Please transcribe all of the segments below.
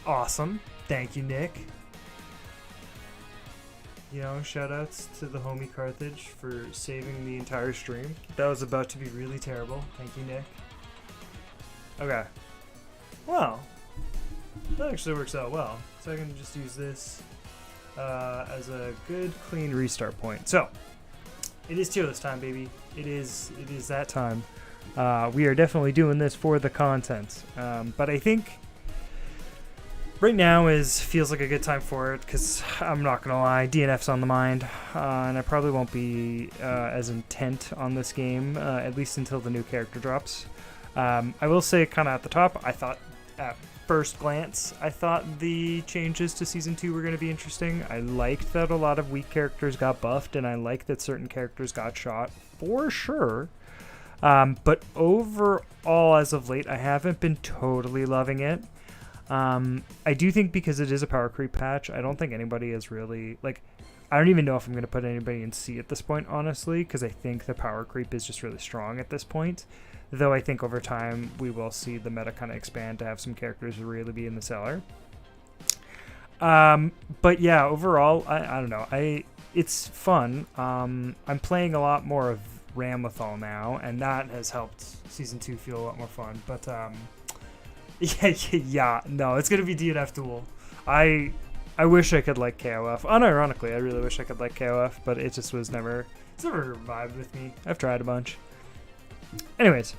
Awesome. Thank you, Nick. You know, shoutouts to the homie Carthage for saving the entire stream. That was about to be really terrible. Thank you, Nick. Okay. Well, that actually works out well. So I can just use this as a good, clean restart point. So, it is tier list time, baby. It is that time. We are definitely doing this for the content. But I think right now feels like a good time for it because I'm not gonna lie, DNF's on the mind, and I probably won't be as intent on this game at least until the new character drops. I will say, kind of at the top, I thought at first glance, I thought the changes to Season 2 were going to be interesting. I liked that a lot of weak characters got buffed, and I liked that certain characters got shot, for sure. But overall, as of late, I haven't been totally loving it. I do think because it is a power creep patch, I don't think anybody is really, like, I don't even know if I'm going to put anybody in C at this point, honestly, because I think the power creep is just really strong at this point. Though I think over time we will see the meta kind of expand to have some characters really be in the cellar. But yeah, overall, I don't know. It's fun. I'm playing a lot more of Ramlethal now, and that has helped Season 2 feel a lot more fun. But yeah, no, it's gonna be DNF Duel. I wish I could like KOF. Unironically, I really wish I could like KOF, but it just was never. It's never vibed with me. I've tried a bunch. Anyways,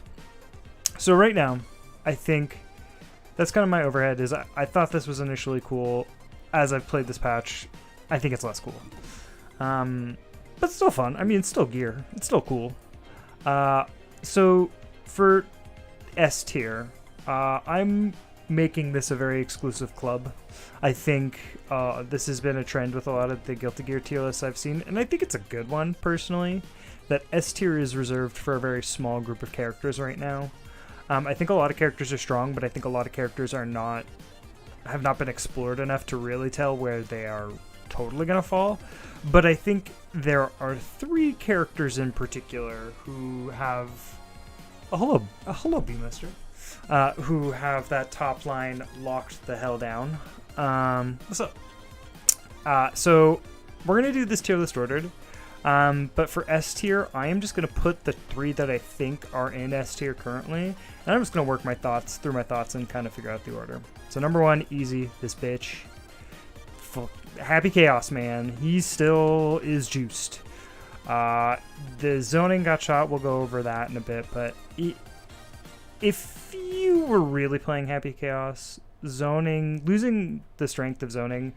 so right now, I think that's kind of my overhead. Is I thought this was initially cool. As I've played this patch, I think it's less cool. But still fun. I mean, it's still gear. It's still cool. So for S tier, I'm making this a very exclusive club. I think this has been a trend with a lot of the Guilty Gear tier lists I've seen, and I think it's a good one personally. That S tier is reserved for a very small group of characters right now. I think a lot of characters are strong, but I think a lot of characters have not been explored enough to really tell where they are totally gonna fall. But I think there are 3 characters in particular who have hello B-Mister, who have that top line locked the hell down. What's up? So we're gonna do this tier list ordered. But for S tier, I am just going to put the 3 that I think are in S tier currently, and I'm just going to work through my thoughts and kind of figure out the order. So number 1, easy, this bitch. Happy Chaos, man. He still is juiced. The zoning got shot, we'll go over that in a bit, but if you were really playing Happy Chaos, losing the strength of zoning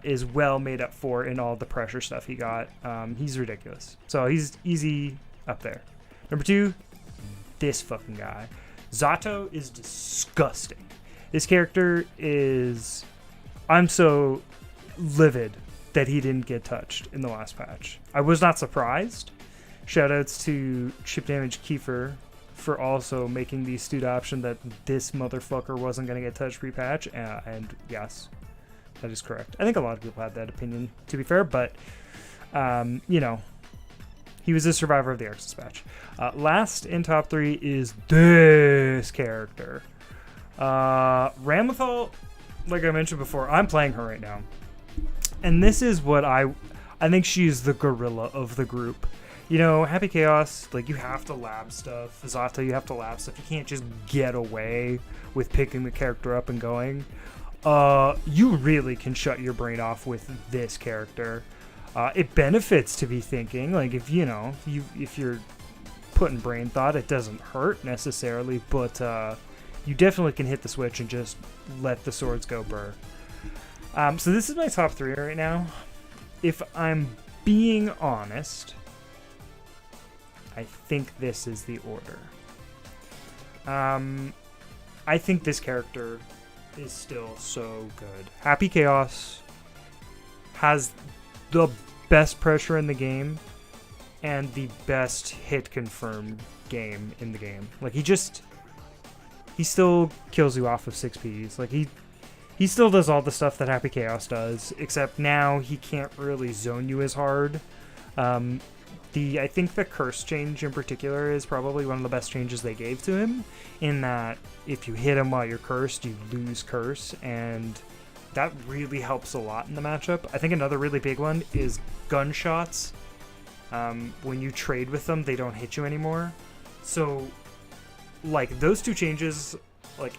is well made up for in all the pressure stuff he got. He's ridiculous. So he's easy up there. Number 2, this fucking guy. Zato is disgusting. This character is... I'm so livid that he didn't get touched in the last patch. I was not surprised. Shoutouts to Chip Damage Kiefer for also making the astute option that this motherfucker wasn't going to get touched pre-patch. And yes, that is correct. I think a lot of people had that opinion, to be fair, but, you know, he was a survivor of the Arxis patch. Last in top 3 is this character. Ramlethal, like I mentioned before, I'm playing her right now. And this is what I think she's the gorilla of the group. You know, Happy Chaos, like, you have to lab stuff. Zato, you have to lab stuff. You can't just get away with picking the character up and going. You really can shut your brain off with this character. It benefits to be thinking, like, if you're putting brain thought, it doesn't hurt necessarily, but you definitely can hit the switch and just let the swords go burr. So this is my top 3 right now. If I'm being honest, I think this is the order. I think this character is still so good. Happy Chaos has the best pressure in the game and the best hit confirmed game in the game. Like, he still kills you off of 6Ps. Like, he still does all the stuff that Happy Chaos does, except now he can't really zone you as hard. I think the curse change in particular is probably one of the best changes they gave to him, in that if you hit him while you're cursed, you lose curse, and that really helps a lot in the matchup. I think another really big one is gunshots. When you trade with them, they don't hit you anymore. So, like, those two changes, like,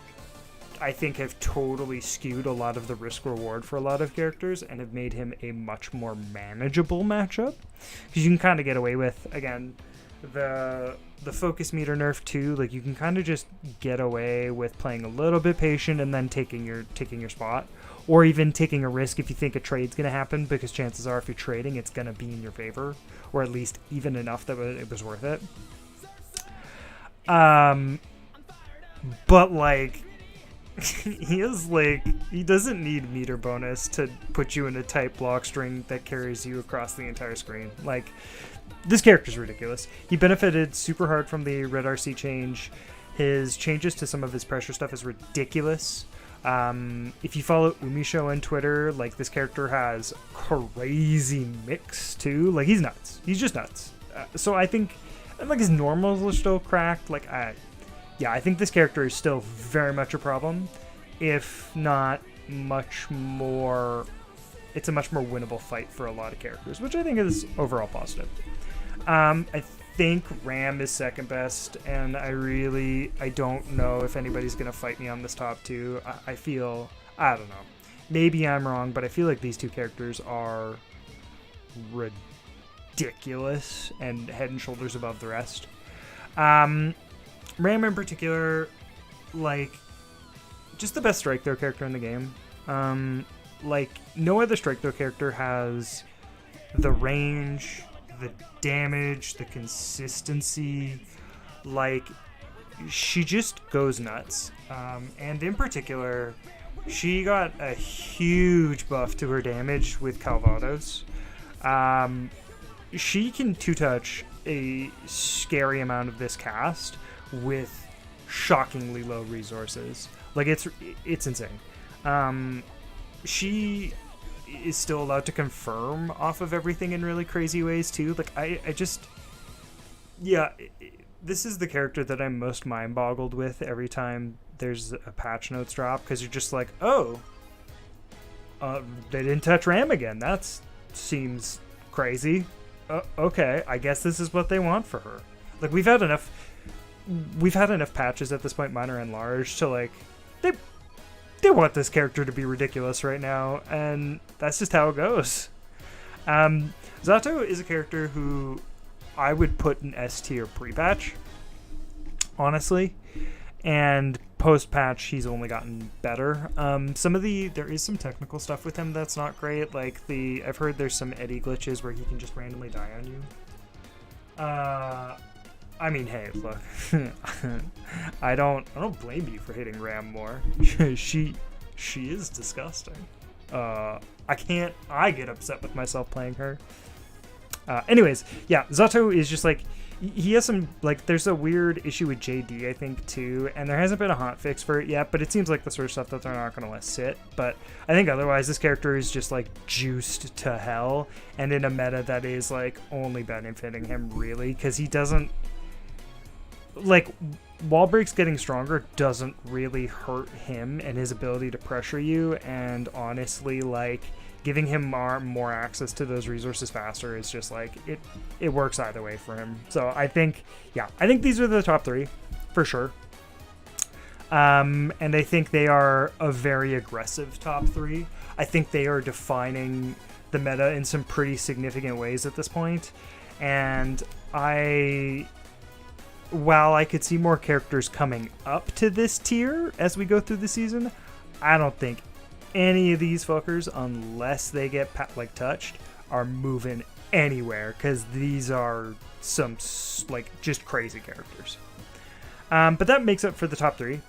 I think have totally skewed a lot of the risk reward for a lot of characters and have made him a much more manageable matchup, because you can kind of get away with, again, the focus meter nerf too. Like, you can kind of just get away with playing a little bit patient and then taking your spot, or even taking a risk if you think a trade's going to happen, because chances are if you're trading, it's going to be in your favor, or at least even enough that it was worth it. But like, he doesn't need meter bonus to put you in a tight block string that carries you across the entire screen. Like, this character's ridiculous. He benefited super hard from the red RC change. His changes to some of his pressure stuff is ridiculous. If you follow Umisho on Twitter, like, this character has crazy mix too. Like, he's nuts. He's just nuts. So I think, like, his normals are still cracked. Like, I think this character is still very much a problem, if not much more. It's a much more winnable fight for a lot of characters, which I think is overall positive. I think Ram is second best, and I don't know if anybody's going to fight me on this top two. I don't know. Maybe I'm wrong, but I feel like these two characters are ridiculous and head and shoulders above the rest. Ram in particular, like, just the best strike throw character in the game. Like, no other strike throw character has the range, the damage, the consistency. Like, she just goes nuts. And in particular, she got a huge buff to her damage with Calvados. She can two-touch a scary amount of this cast with shockingly low resources. Like, it's insane. She is still allowed to confirm off of everything in really crazy ways too. Like, this is the character that I'm most mind boggled with every time there's a patch notes drop, because you're just like, oh, they didn't touch Ram again. That seems crazy. Okay, I guess this is what they want for her. Like, we've had enough patches at this point, minor and large, to, like, they want this character to be ridiculous right now, and that's just how it goes. Zato is a character who I would put in S tier pre-patch, honestly, and post-patch he's only gotten better. There is some technical stuff with him that's not great. Like, I've heard there's some Eddie glitches where he can just randomly die on you. I mean, hey, look, I don't blame you for hitting Ram more. She is disgusting. I get upset with myself playing her. Anyways, yeah, Zato is just like, he has some, like, there's a weird issue with JD, I think, too, and there hasn't been a hot fix for it yet, but it seems like the sort of stuff that they're not going to let sit. But I think otherwise, this character is just, like, juiced to hell, and in a meta that is, like, only benefiting him, really, because he doesn't, like, wall breaks getting stronger doesn't really hurt him and his ability to pressure you, and honestly, like, giving him more access to those resources faster is just, like, it works either way for him. So I think these are the top three for sure. And I think they are a very aggressive top three. I think they are defining the meta in some pretty significant ways at this point, and while I could see more characters coming up to this tier as we go through the season, I don't think any of these fuckers, unless they get touched, are moving anywhere, because these are some, like, just crazy characters. But that makes up for the top three.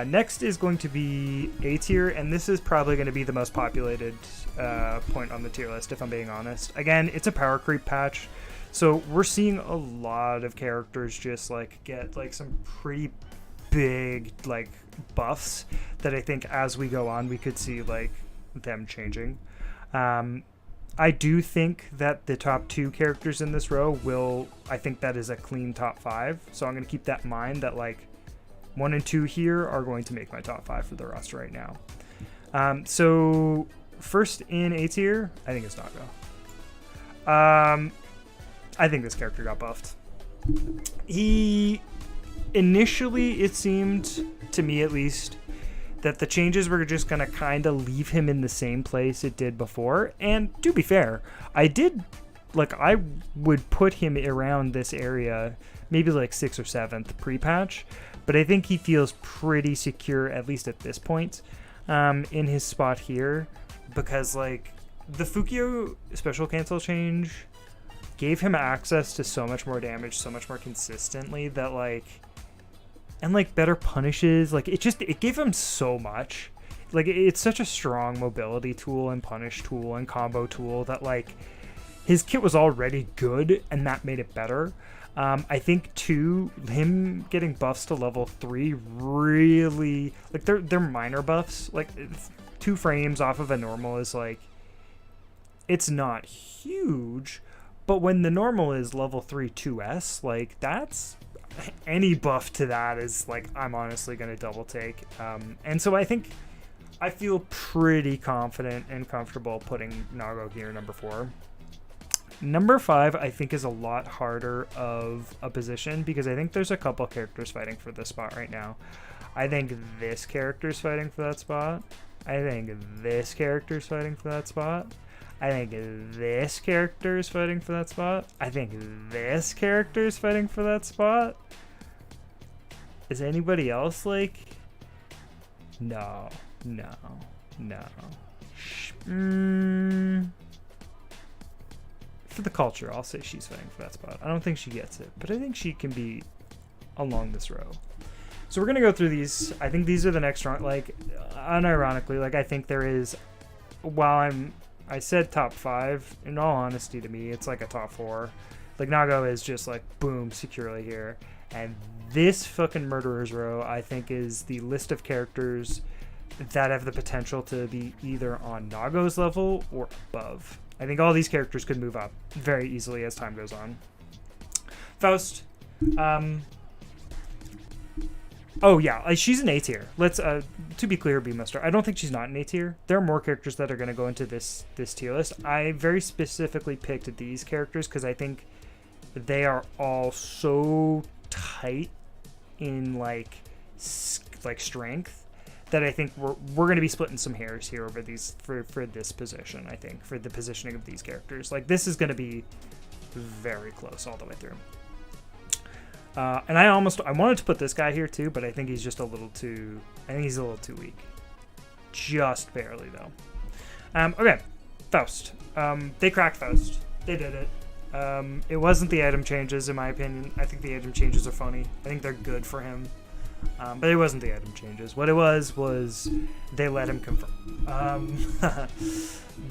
Next is going to be A tier, and this is probably going to be the most populated point on the tier list, if I'm being honest. Again, it's a power creep patch. So we're seeing a lot of characters just, like, get, like, some pretty big, like, buffs that I think as we go on we could see, like, them changing. I do think that the top 2 characters in this row I think that is a clean top 5. So I'm going to keep that in mind, that like 1 and 2 here are going to make my top 5 for the roster right now. So first in A tier, I think it's Nago. I think this character got buffed. Initially, it seemed, to me at least, that the changes were just going to kind of leave him in the same place it did before. And to be fair, I would put him around this area, maybe like 6th or 7th pre-patch. But I think he feels pretty secure, at least at this point, in his spot here. Because, like, the Fukio special cancel change gave him access to so much more damage, so much more consistently, that, like... And, like, better punishes. Like, it gave him so much. Like, it's such a strong mobility tool and punish tool and combo tool that, like, his kit was already good, and that made it better. I think, too, him getting buffs to level 3 really... Like, they're minor buffs. Like, 2 frames off of a normal is, like... It's not huge, but when the normal is level 3 2S, like, that's... Any buff to that is, like, I'm honestly going to double take. And so I feel pretty confident and comfortable putting Nago here, number 4. Number 5, I think, is a lot harder of a position because I think there's a couple characters fighting for this spot right now. I think this character's fighting for that spot. I think this character's fighting for that spot. I think this character is fighting for that spot. I think this character is fighting for that spot. Is anybody else like... No. For the culture, I'll say she's fighting for that spot. I don't think she gets it, but I think she can be along this row. So we're going to go through these. I think these are the next round. Like, unironically, like, I think there is... While I said top 5, in all honesty to me, it's like a top 4. Like, Nago is just like, boom, securely here. And this fucking Murderer's Row, I think, is the list of characters that have the potential to be either on Nago's level or above. I think all these characters could move up very easily as time goes on. Faust. Oh, yeah, like, she's an A tier. Let's, to be clear, B-Muster, I don't think she's not an A tier. There are more characters that are going to go into this tier list. I very specifically picked these characters because I think they are all so tight in, like strength that I think we're going to be splitting some hairs here over these for this position. I think for the positioning of these characters, like, this is going to be very close all the way through. And I wanted to put this guy here too, but I think he's just a little too. I think he's a little too weak. Just barely though. Okay, Faust. They cracked Faust. They did it. It wasn't the item changes, in my opinion. I think the item changes are funny. I think they're good for him. But it wasn't the item changes. What it was they let him confirm.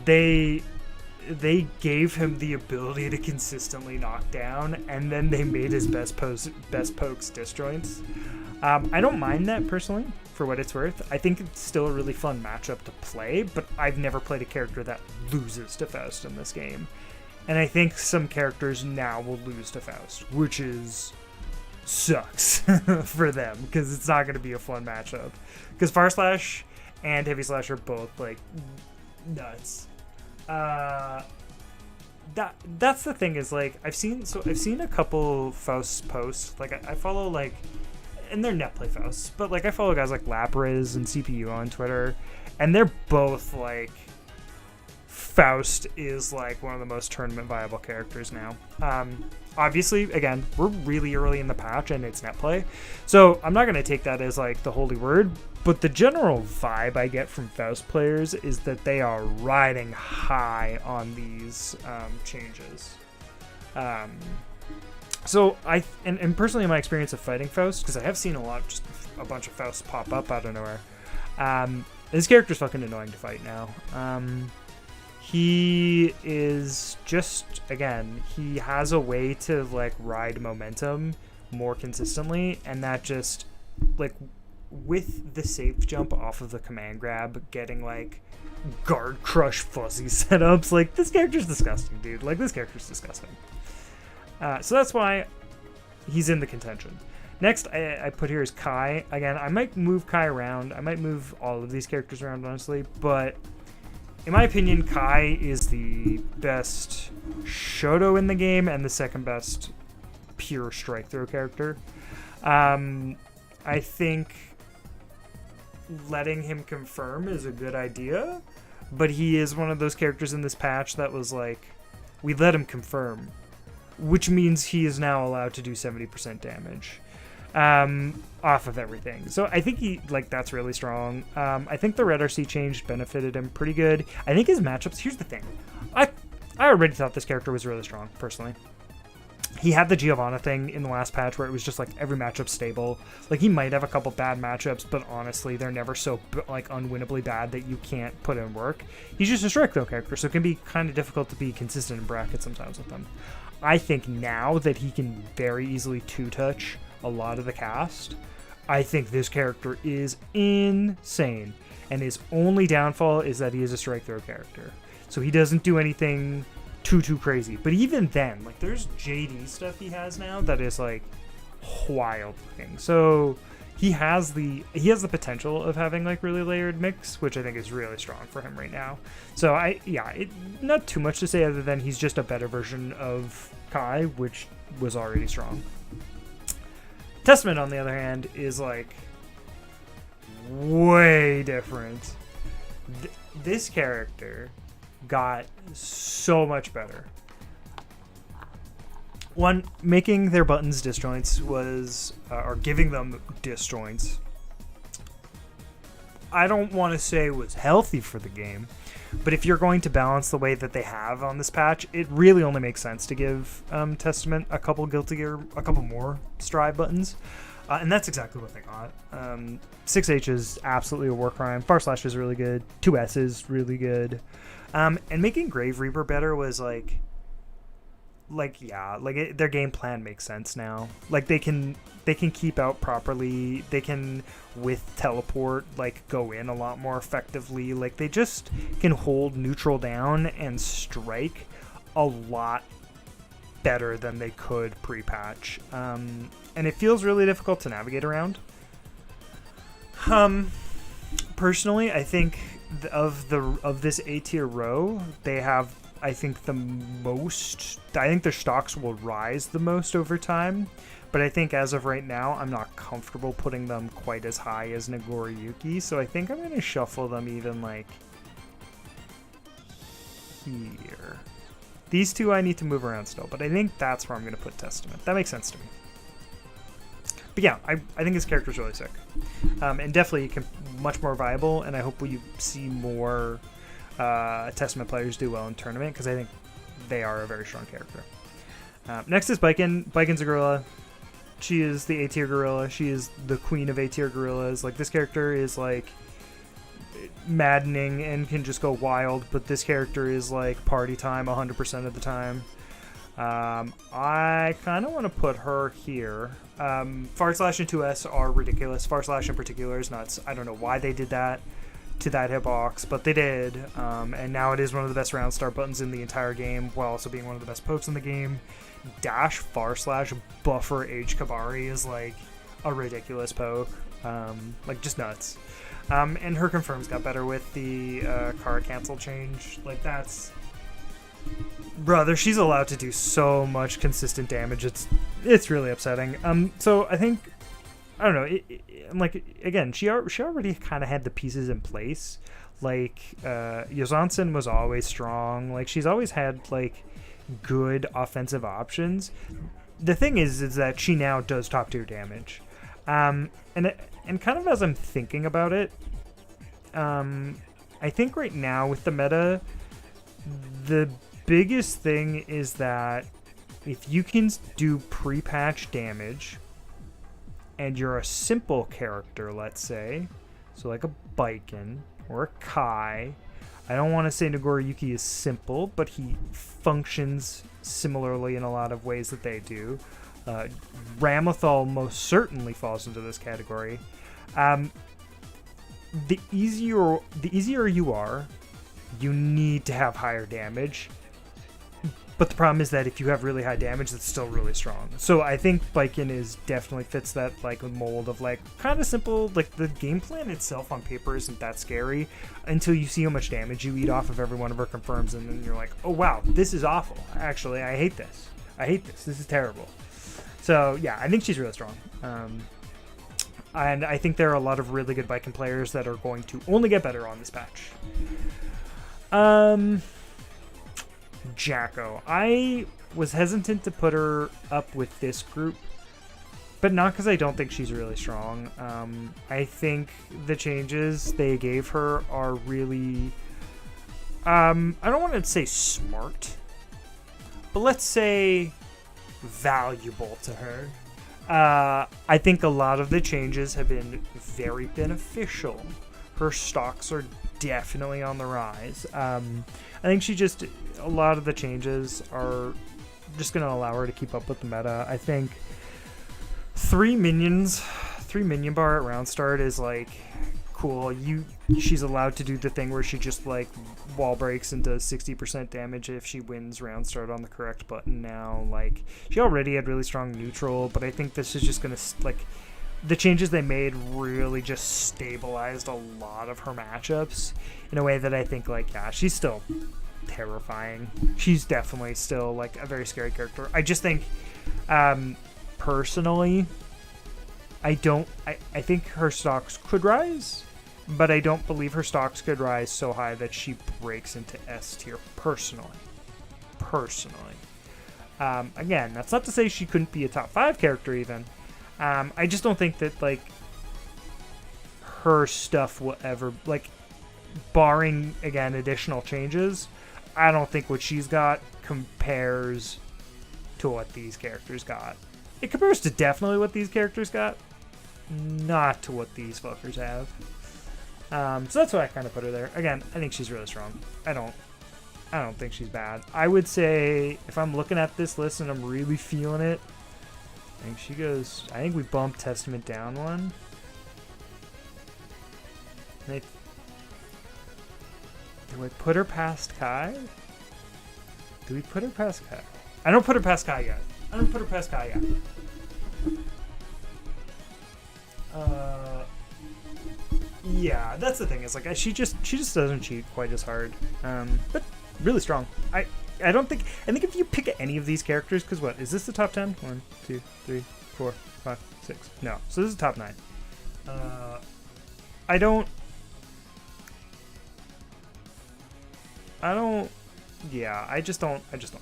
They gave him the ability to consistently knock down, and then they made his best pokes disjoints. I don't mind that personally, for what it's worth. I think it's still a really fun matchup to play, but I've never played a character that loses to Faust in this game. And I think some characters now will lose to Faust, which sucks for them, because it's not going to be a fun matchup. Because Fire Slash and Heavy Slash are both, like, nuts. That's the thing is, like, I've seen a couple Faust posts. Like, I follow, like, and they're net play Fausts, but, like, I follow guys like Lapras and CPU on Twitter, and they're both like, Faust is like one of the most tournament viable characters now. Obviously, again, we're really early in the patch and it's net play, so I'm not going to take that as like the holy word, but the general vibe I get from Faust players is that they are riding high on these changes. So and personally in my experience of fighting Faust, because I have seen just a bunch of Fausts pop up out of nowhere, this character's fucking annoying to fight now. He is just, again, he has a way to, like, ride momentum more consistently, and that just, like, with the safe jump off of the command grab, getting, like, guard crush fuzzy setups. Like, this character's disgusting, dude. Like, this character's disgusting. So that's why he's in the contention. Next, I put here is Kai. Again, I might move Kai around. I might move all of these characters around, honestly. But in my opinion, Kai is the best Shoto in the game and the second best pure strike throw character. I think letting him confirm is a good idea, but he is one of those characters in this patch that was like, we let him confirm, which means he is now allowed to do 70% damage off of everything. So I think that's really strong. I think the Red RC change benefited him pretty good. I think his matchups, here's the thing. I already thought this character was really strong, personally. He had the Giovanna thing in the last patch where it was just like every matchup stable. Like, he might have a couple bad matchups, but honestly, they're never so like unwinnably bad that you can't put in work. He's just a strike throw character, so it can be kind of difficult to be consistent in brackets sometimes with him. I think now that he can very easily two-touch a lot of the cast, I think this character is insane. And his only downfall is that he is a strike throw character. So he doesn't do anything too crazy. But even then, like, there's JD stuff he has now that is like wild looking. So he has the potential of having like really layered mix, which I think is really strong for him right now. So not too much to say other than he's just a better version of Kai, which was already strong. Testament, on the other hand, is like way different. This character got so much better. One, making their buttons disjoints was, or giving them disjoints, I don't want to say was healthy for the game, but if you're going to balance the way that they have on this patch, it really only makes sense to give Testament a couple Guilty Gear, a couple more Strive buttons. And that's exactly what they got. 6H is absolutely a war crime. Far Slash is really good. 2S is really good. And making Grave Reaper better was their game plan makes sense now. Like, they can keep out properly. They can, with teleport, like, go in a lot more effectively. Like, they just can hold neutral down and strike a lot better than they could pre-patch. And it feels really difficult to navigate around. Personally, I think of this A tier row, they have, I think, the most. I think their stocks will rise the most over time, but I think as of right now, I'm not comfortable putting them quite as high as Nagoriyuki, so I think I'm going to shuffle them even like here. These two I need to move around still, but I think that's where I'm going to put Testament. That makes sense to me. But yeah, I think his character's really sick. And definitely much more viable, and I hope we see more Testament players do well in tournament, because I think they are a very strong character. Next is Baiken. Baiken's a gorilla. She is the A-tier gorilla. She is the queen of A-tier gorillas. Like, this character is like maddening and can just go wild, but this character is like party time 100% of the time. I kind of want to put her here. Far Slash and 2S are ridiculous. Far Slash in particular is nuts. I don't know why they did that to that hitbox, but they did. And now it is one of the best round start buttons in the entire game, while also being one of the best pokes in the game. Dash Far Slash buffer Age Kabari is like a ridiculous poke. Like, just nuts. And her confirms got better with the car cancel change. Like, that's... Brother, she's allowed to do so much consistent damage. It's really upsetting. So I think, I don't know. Like, again, she already kind of had the pieces in place. Like, Yozansen was always strong. Like, she's always had like good offensive options. The thing is that she now does top tier damage. And kind of as I'm thinking about it, I think right now with the meta, the biggest thing is that if you can do pre-patch damage and you're a simple character, let's say, so like a Baiken or a Kai, I don't want to say Nagoriyuki is simple, but he functions similarly in a lot of ways that they do. Ramathal most certainly falls into this category. The easier you are you need to have higher damage. But the problem is that if you have really high damage, it's still really strong. So I think Baiken is definitely fits that like mold of like kind of simple. Like the game plan itself on paper isn't that scary until you see how much damage you eat off of every one of her confirms, and then you're like, oh wow, this is awful. Actually, I hate this. I hate this. This is terrible. So yeah, I think she's really strong. And I think there are a lot of really good Baiken players that are going to only get better on this patch. Jacko. I was hesitant to put her up with this group, but not because I don't think she's really strong. I think the changes they gave her are really, I don't want to say smart, but let's say valuable to her. I think a lot of the changes have been very beneficial. Her stocks are definitely on the rise. I think a lot of the changes are just going to allow her to keep up with the meta. I think 3 minion bar at round start is like cool. She's allowed to do the thing where she just like wall breaks and does 60% damage if she wins round start on the correct button now. Like she already had really strong neutral, but I think this is just going to like the changes they made really just stabilized a lot of her matchups in a way that I think like, yeah, she's still terrifying. She's definitely still like a very scary character. I just think personally I think her stocks could rise, but I don't believe her stocks could rise so high that she breaks into S tier personally. Again, that's not to say she couldn't be a top 5 character even. I just don't think that like her stuff will ever, like, barring again additional changes, I don't think what she's got compares to what these characters got. It compares to definitely what these characters got, not to what these fuckers have. So that's why I kind of put her there. Again, I think she's really strong. I don't think she's bad. I would say if I'm looking at this list and I'm really feeling it, I think we bumped Testament down one. Do I put her past Kai? Do we put her past Kai? I don't put her past Kai yet. Yeah, that's the thing. Is like she just doesn't cheat quite as hard. But really strong. I think if you pick any of these characters, because what is this, the top 10? 1, 2, 3, 4, 5, 6. No, so this is top 9. I don't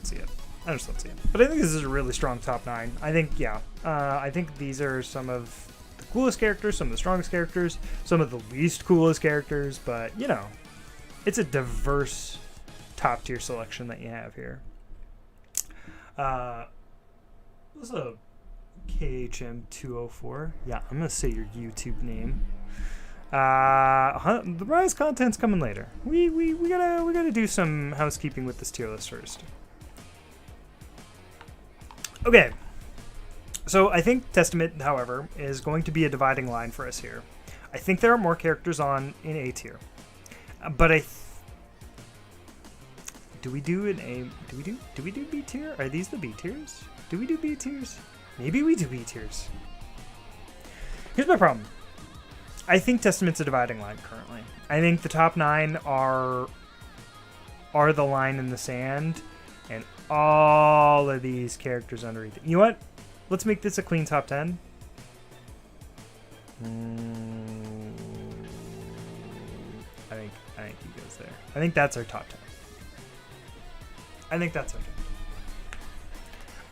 see it. But I think this is a really strong top 9. I think these are some of the coolest characters, some of the strongest characters, some of the least coolest characters, but you know, it's a diverse top tier selection that you have here. This is a KHM204. Yeah, I'm gonna say your YouTube name. The Rise content's coming later. We gotta do some housekeeping with this tier list first. Okay. So I think Testament, however, is going to be a dividing line for us here. I think there are more characters in A tier, but do we do B tier? Are these the B tiers? Do we do B tiers? Maybe we do B tiers. Here's my problem. I think Testament's a dividing line currently. I think the top 9 are the line in the sand, and all of these characters underneath it. You know what? Let's make this a clean top 10. I think he goes there. I think that's our top 10. I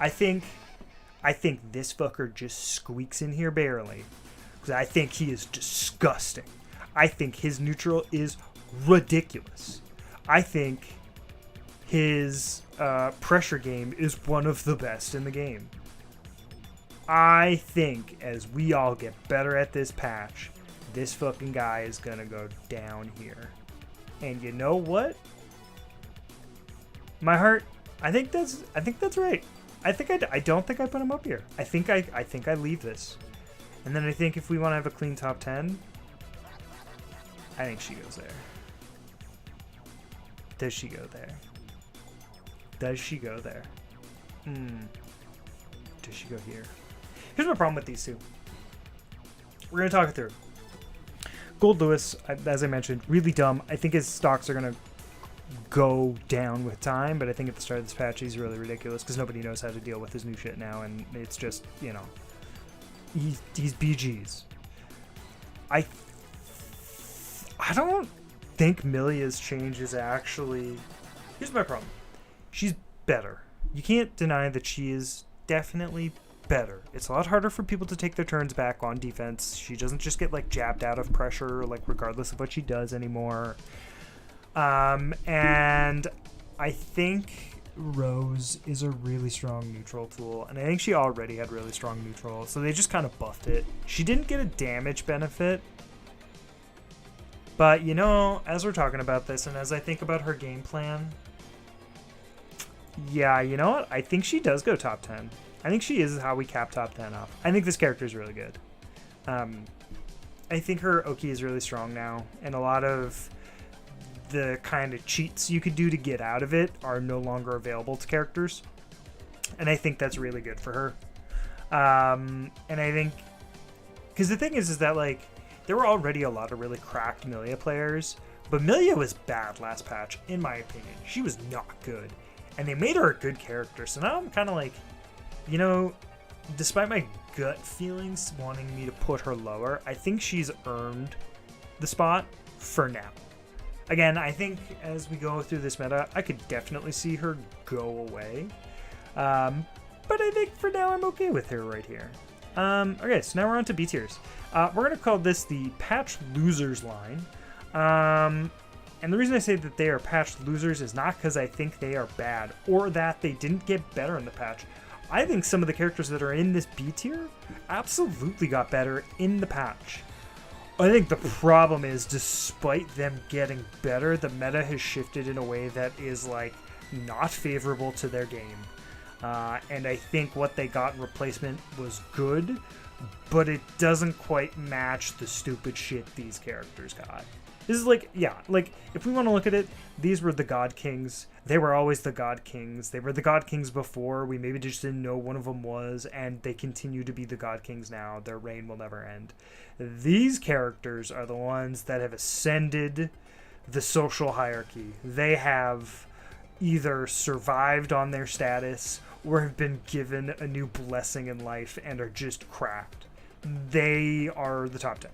think this fucker just squeaks in here barely, because I think he is disgusting. I think his neutral is ridiculous. I think his pressure game is one of the best in the game. I think as we all get better at this patch, this fucking guy is gonna go down here. And you know what? My heart, I think that's right. I don't think I put him up here. I think I leave this. And then I think if we want to have a clean top 10, I think she goes there. Does she go there? Does she go there? Does she go here? Here's my problem with these two. We're going to talk it through. Gold Lewis, as I mentioned, really dumb. I think his stocks are going to go down with time, but I think at the start of this patch he's really ridiculous because nobody knows how to deal with his new shit now, and it's just, you know, he's BGs. I don't think Millia's change is actually... Here's my problem. She's better. You can't deny that she is definitely better. It's a lot harder for people to take their turns back on defense. She doesn't just get like jabbed out of pressure, like regardless of what she does anymore. And I think Rose is a really strong neutral tool, and I think she already had really strong neutral, so they just kind of buffed it. She didn't get a damage benefit, but you know, as we're talking about this and as I think about her game plan, yeah, you know what? I think she does go top 10. I think she is how we cap top 10 off. I think this character is really good. I think her Oki is really strong now, and a lot of the kind of cheats you could do to get out of it are no longer available to characters. And I think that's really good for her. And I think... Because the thing is that, like, there were already a lot of really cracked Millia players, but Millia was bad last patch, in my opinion. She was not good. And they made her a good character, so now I'm kind of like... You know, despite my gut feelings wanting me to put her lower, I think she's earned the spot for now. Again, I think as we go through this meta, I could definitely see her go away. But I think for now I'm okay with her right here. Okay, so now we're on to B tiers. We're going to call this the patch losers line. And the reason I say that they are patch losers is not because I think they are bad or that they didn't get better in the patch. I think some of the characters that are in this B tier absolutely got better in the patch. I think the problem is, despite them getting better, the meta has shifted in a way that is, like, not favorable to their game. And I think what they got in replacement was good, but it doesn't quite match the stupid shit these characters got. This is like, yeah, like, if we want to look at it, these were the God Kings. They were always the God Kings. They were the God Kings before. We maybe just didn't know one of them was, and they continue to be the God Kings now. Their reign will never end. These characters are the ones that have ascended the social hierarchy. They have either survived on their status or have been given a new blessing in life and are just cracked. They are the top 10.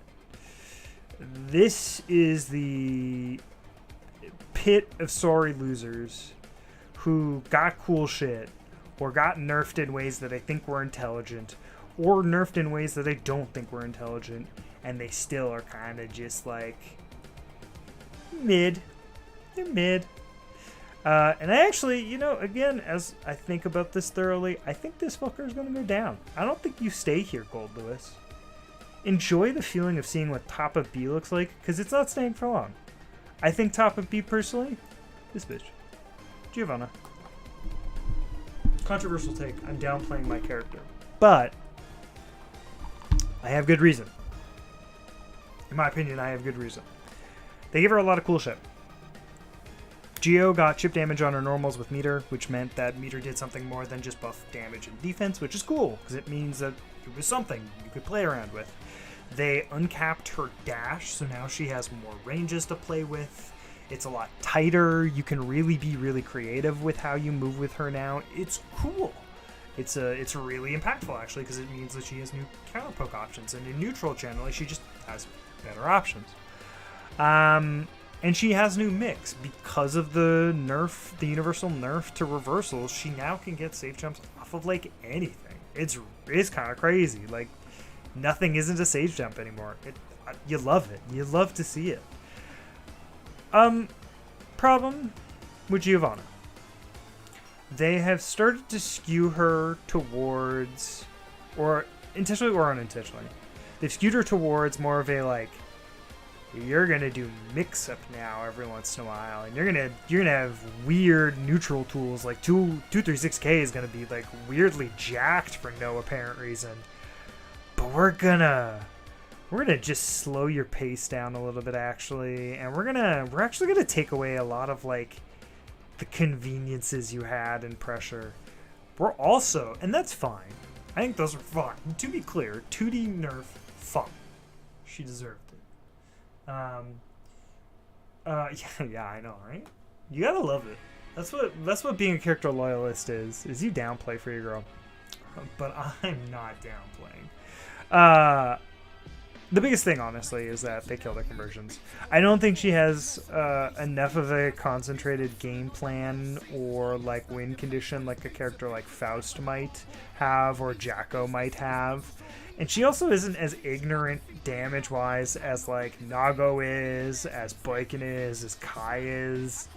This is the pit of sorry losers who got cool shit or got nerfed in ways that I think were intelligent or nerfed in ways that I don't think were intelligent, and they still are kind of just like mid. They're mid. And I actually, you know, again, as I think about this thoroughly, I think this fucker is going to go down. I don't think you stay here, Gold Lewis. Enjoy the feeling of seeing what top of B looks like, because it's not staying for long. I think top of B, personally, this bitch. Giovanna. Controversial take. I'm downplaying my character. But I have good reason. In my opinion, I have good reason. They gave her a lot of cool shit. Geo got chip damage on her normals with meter, which meant that meter did something more than just buff damage and defense, which is cool, because it means that it was something you could play around with. They uncapped her dash, so now she has more ranges to play with. It's a lot tighter. You can really be really creative with how you move with her now. It's cool. It's really impactful, actually, because it means that she has new counter poke options, and in neutral, generally, she just has better options. And she has new mix. Because of the nerf, the universal nerf to reversals, she now can get safe jumps off of, like, anything. It's kind of crazy. Like, nothing isn't a safe jump anymore. You love it. You love to see it. Problem with Giovanna. They have started to skew her towards, or intentionally or unintentionally, they've skewed her towards more of a, like, you're gonna do mix-up now every once in a while, and you're gonna have weird neutral tools, like 236K is gonna be, like, weirdly jacked for no apparent reason. But we're gonna just slow your pace down a little bit, actually, and we're actually gonna take away a lot of, like, the conveniences you had in pressure were also, and that's fine. I think those are fine. To be clear, 2D nerf, fun. She deserved it. Yeah, I know, right? You gotta love it. That's what being a character loyalist is you downplay for your girl. But I'm not downplaying. The biggest thing, honestly, is that they killed her conversions. I don't think she has enough of a concentrated game plan or like win condition like a character like Faust might have or Jacko might have. And she also isn't as ignorant damage-wise as like Nago is, as Boykin is, as Kai is.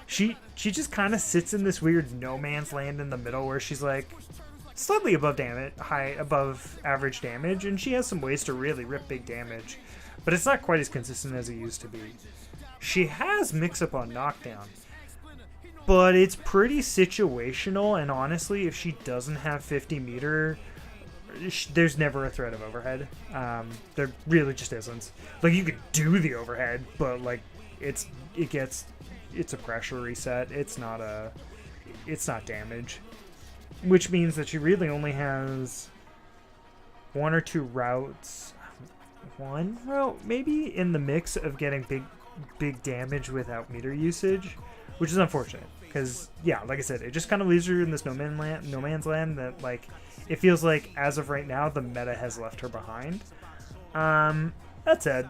She just kind of sits in this weird no man's land in the middle where she's like slightly above above average damage, and she has some ways to really rip big damage, but it's not quite as consistent as it used to be. She has mix-up on knockdown, but it's pretty situational, and honestly, if she doesn't have 50 meter, there's never a threat of overhead. There really just isn't. Like, you could do the overhead, but like it's a pressure reset. It's not damage. Which means that she really only has one or two routes. One route, maybe, in the mix of getting big damage without meter usage, which is unfortunate. Because, yeah, like I said, it just kind of leaves her in this no man's land that, like, it feels like, as of right now, the meta has left her behind. That said,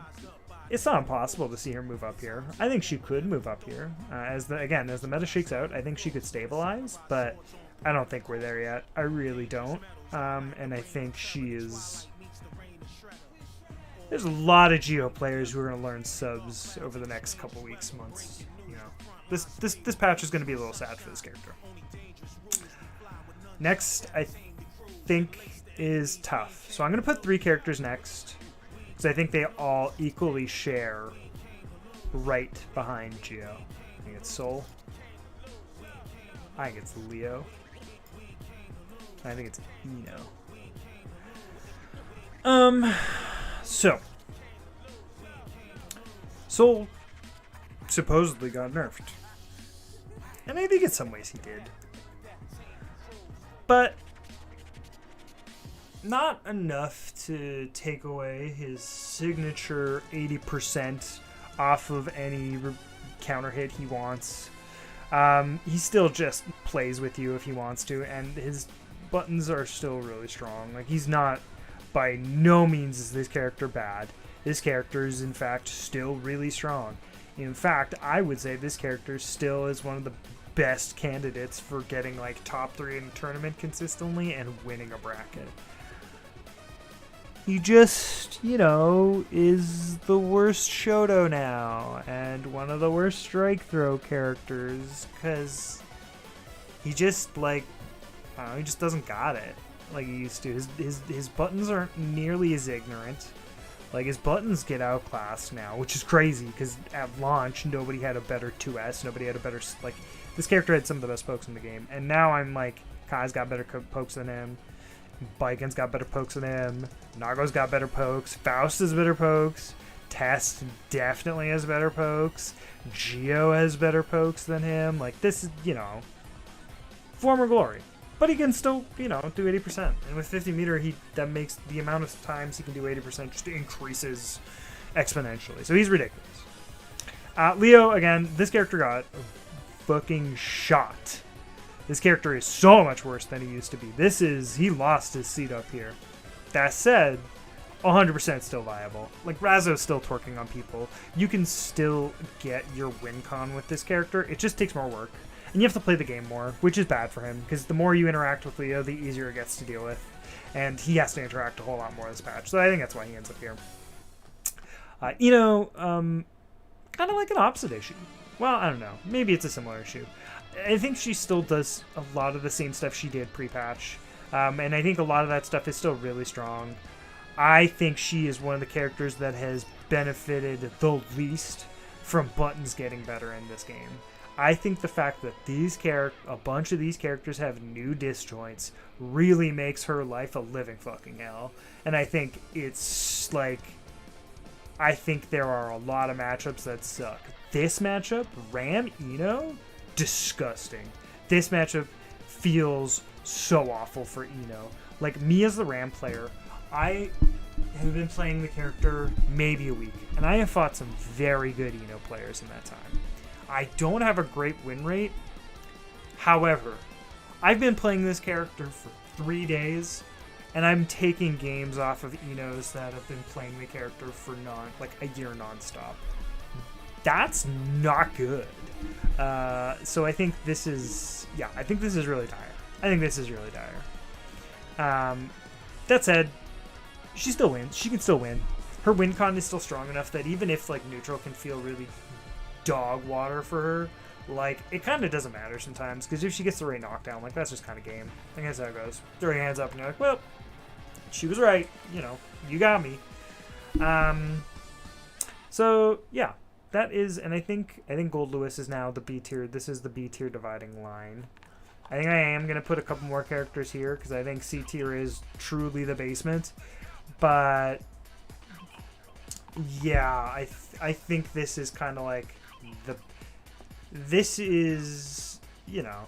it's not impossible to see her move up here. I think she could move up here. As the meta shakes out, I think she could stabilize, but I don't think we're there yet. I really don't. And I think she is... There's a lot of Geo players who are going to learn subs over the next couple weeks, months. You know, this patch is going to be a little sad for this character. Next, I think, is Tough. So I'm going to put 3 characters next, because I think they all equally share right behind Geo. I think it's Sol. I think it's Leo. I think it's Eno. So Sol supposedly got nerfed. And I think in some ways he did. But not enough to take away his signature 80% off of any counter hit he wants. He still just plays with you if he wants to, and his buttons are still really strong. Like, he's not, by no means is this character bad. This character is, in fact, still really strong. In fact, I would say this character still is one of the best candidates for getting, like, top 3 in a tournament consistently and winning a bracket. He just, you know, is the worst Shoto now, and one of the worst strike throw characters, because he just, like, I don't know, he just doesn't got it like he used to. His buttons aren't nearly as ignorant. Like, his buttons get outclassed now, which is crazy, because at launch, nobody had a better 2S, nobody had a better, like, this character had some of the best pokes in the game, and now I'm like, Kai's got better pokes than him, Biken's got better pokes than him, Nago's got better pokes, Faust has better pokes, Test definitely has better pokes, Geo has better pokes than him. Like, this is, you know, former glory. But he can still, you know, do 80%. And with 50 meter, that makes the amount of times he can do 80% just increases exponentially. So he's ridiculous. Leo, again, this character got fucking shot. This character is so much worse than he used to be. He lost his seat up here. That said, 100% still viable. Like, Razzo's still twerking on people. You can still get your win con with this character. It just takes more work. And you have to play the game more, which is bad for him, because the more you interact with Leo, the easier it gets to deal with. And he has to interact a whole lot more this patch. So I think that's why he ends up here. Eno, kind of like an opposite issue. Well, I don't know. Maybe it's a similar issue. I think she still does a lot of the same stuff she did pre-patch. And I think a lot of that stuff is still really strong. I think she is one of the characters that has benefited the least from buttons getting better in this game. I think the fact that a bunch of these characters have new disjoints really makes her life a living fucking hell. And I think it's like, I think there are a lot of matchups that suck. This matchup, Ram, Eno, disgusting. This matchup feels so awful for Eno. Like, me as the Ram player, I have been playing the character maybe a week, and I have fought some very good Eno players in that time. I don't have a great win rate. However, I've been playing this character for 3 days, and I'm taking games off of Enos that have been playing the character for a year nonstop. That's not good. So I think this is really dire. That said, she still wins. She can still win. Her win con is still strong enough that even if like neutral can feel really dog water for her, like it kind of doesn't matter sometimes, because if she gets the right knockdown, like that's just kind of game. I think that's how it goes. Throw your hands up and you're like, well, she was right. You know, you got me. So yeah, that is, and I think Gold Lewis is now the B tier. This is the B tier dividing line. I think I am going to put a couple more characters here because I think C tier is truly the basement. But yeah, I think this is kind of like this is, you know,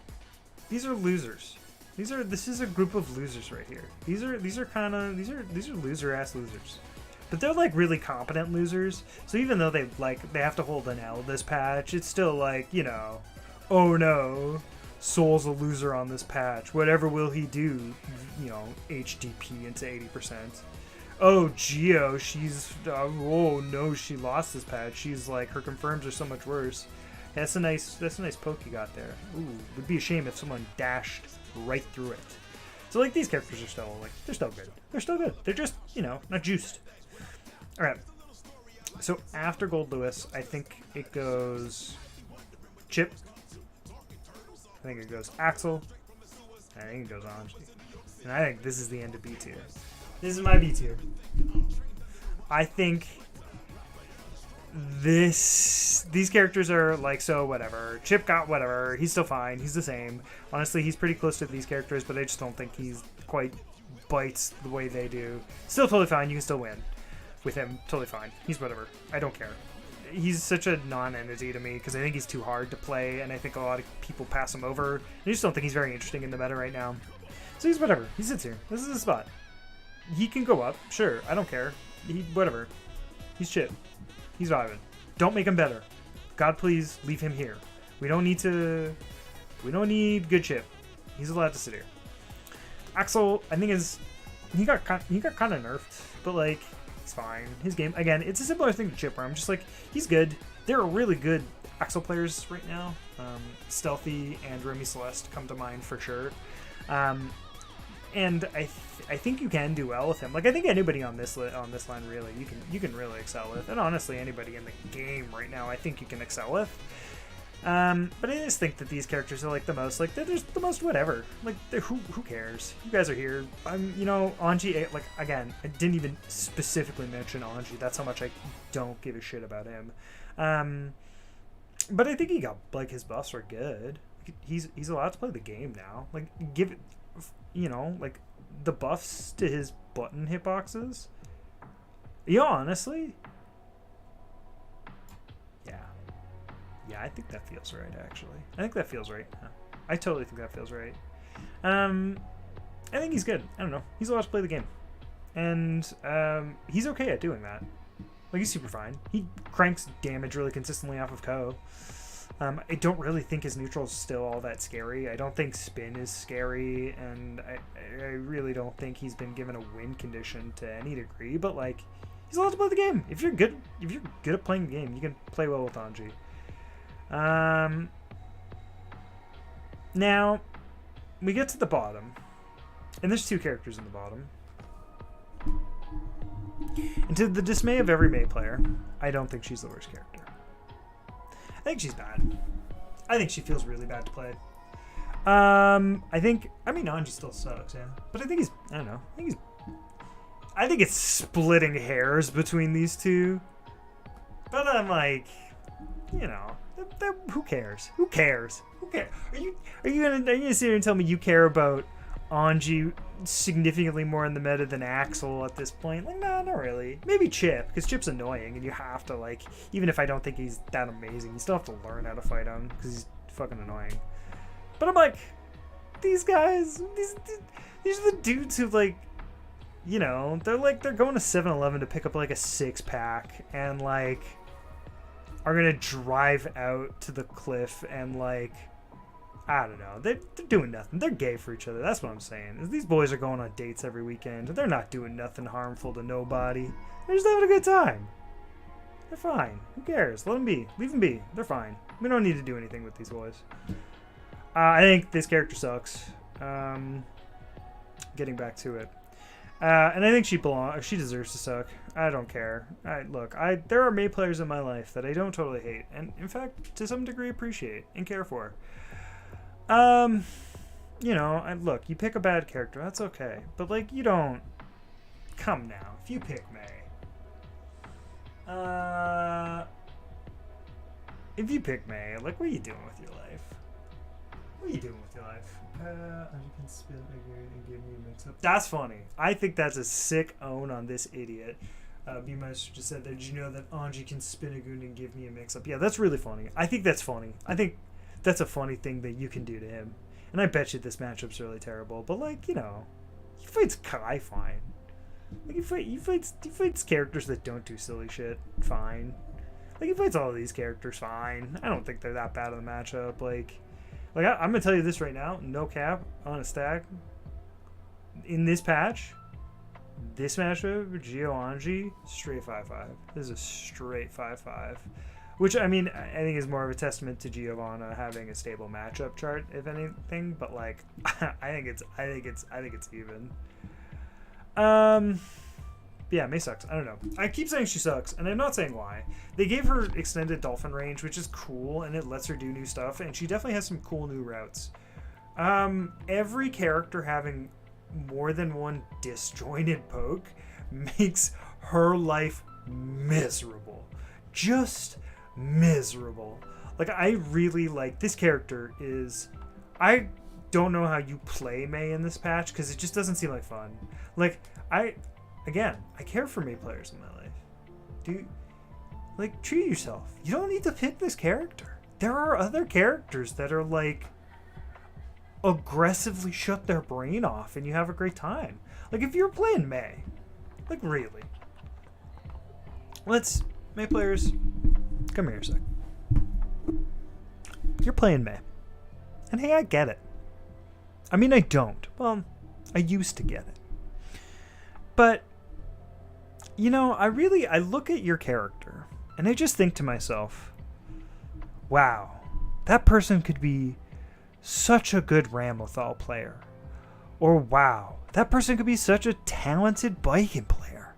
these are losers. This is a group of losers right here. These are loser ass losers. But they're like really competent losers. So even though they have to hold an L this patch, it's still like, you know, oh no, Soul's a loser on this patch. Whatever will he do? You know, HDP into 80%. Oh, Geo, she's oh no, she lost this patch. She's like, her confirms are so much worse. That's a nice poke you got there. Ooh, would be a shame if someone dashed right through it. So like these characters are still they're still good. They're still good. They're just, you know, not juiced. All right. So after Gold Lewis, I think it goes Chip. I think it goes Axel. I think it goes Anji. And I think this is the end of B tier. This is my B tier. I think these characters are like, so whatever. Chip got whatever. He's still fine. He's the same. Honestly, he's pretty close to these characters, but I just don't think he's quite bites the way they do. Still totally fine. You can still win with him. Totally fine. He's whatever. I don't care. He's such a non-entity to me because I think he's too hard to play, and I think a lot of people pass him over. I just don't think he's very interesting in the meta right now. So he's whatever. He sits here. This is his spot. He can go up. Sure. I don't care. Whatever. He's Chip. He's vibing. Don't make him better. God, please leave him here. We don't need good Chip. He's allowed to sit here. Axel, I think he got kind of nerfed, but like it's fine. His game again, it's a similar thing to Chip where I'm just like, he's good. There are really good Axel players right now. Stealthy and Remy Celeste come to mind for sure. And I think you can do well with him. Like I think anybody on this line really you can really excel with, and honestly anybody in the game right now I think you can excel with. But I just think that these characters are like the most they're just the most whatever. Like who cares? You guys are here. You know, Anji, like again, I didn't even specifically mention Anji. That's how much I don't give a shit about him. But I think he got like his buffs are good. He's allowed to play the game now. Like give it. You know, like the buffs to his button hitboxes. Yeah, honestly. Yeah, I think that feels right, actually. I think that feels right. I totally think that feels right. I think he's good. I don't know. He's allowed to play the game. And he's okay at doing that. Like, he's super fine. He cranks damage really consistently off of Ko. I don't really think his neutral is still all that scary. I don't think spin is scary, and I really don't think he's been given a win condition to any degree. But like, he's allowed to play the game. If you're good at playing the game, you can play well with Anji. Now we get to the bottom, and there's two characters in the bottom. And to the dismay of every Mei player, I don't think she's the worst character. I think she's bad. I think she feels really bad to play. I mean, Anji still sucks, yeah. But I think I don't know. I think it's splitting hairs between these two. But I'm like, you know, who cares? Who cares? Are you gonna sit here and tell me you care about Anji significantly more in the meta than Axel at this point? Like, no, not really. Maybe Chip, because Chip's annoying, and you have to, like, even if I don't think he's that amazing, you still have to learn how to fight him, because he's fucking annoying. But I'm like, these guys, these are the dudes who, like, you know, they're going to 7-Eleven to pick up like a 6-pack and like are gonna drive out to the cliff and like, I don't know, they're doing nothing. They're gay for each other. That's what I'm saying. Is these boys are going on dates every weekend. They're not doing nothing harmful to nobody. They're just having a good time. They're fine. Who cares? Let them be. Leave them be. They're fine. We don't need to do anything with these boys. I think this character sucks. Getting back to it. And I think she deserves to suck. I don't care. There are Mei players in my life that I don't totally hate, and in fact, to some degree, appreciate and care for. You know, look, you pick a bad character, that's okay, but like, you don't. Come now, if you pick Mei. If you pick Mei, like, what are you doing with your life? What are you doing with your life? You can spin again and give me a mix-up. That's funny. I think that's a sick own on this idiot. B-Meister just said that, did you know that Anji can spin a goon and give me a mix-up? Yeah, that's really funny. I think that's funny. I think that's a funny thing that you can do to him. And I bet you this matchup's really terrible. But, like, you know, he fights Kai fine. Like, he fights characters that don't do silly shit fine. Like, he fights all of these characters fine. I don't think they're that bad of a matchup. Like I'm going to tell you this right now. No cap on a stack. In this patch, this matchup, Gio Anji, straight 5-5. This is a straight 5-5. Which, I mean, I think is more of a testament to Giovanna having a stable matchup chart, if anything. But, like, I think it's even. Yeah, Mei sucks. I don't know. I keep saying she sucks, and I'm not saying why. They gave her extended dolphin range, which is cool, and it lets her do new stuff, and she definitely has some cool new routes. Every character having more than one disjointed poke makes her life miserable. Just miserable. Like, I really like this character is... I don't know how you play Mei in this patch, because it just doesn't seem like fun. Like, I care for Mei players in my life. Dude, like, treat yourself. You don't need to pick this character. There are other characters that are, like, aggressively shut their brain off and you have a great time. Like, if you're playing Mei, like, really. Mei players, come here a sec. You're playing Mei. And hey, I get it. I mean, I don't. Well, I used to get it. But, you know, I look at your character and I just think to myself, wow, that person could be such a good Ramlethal player. Or wow, that person could be such a talented Baiken player.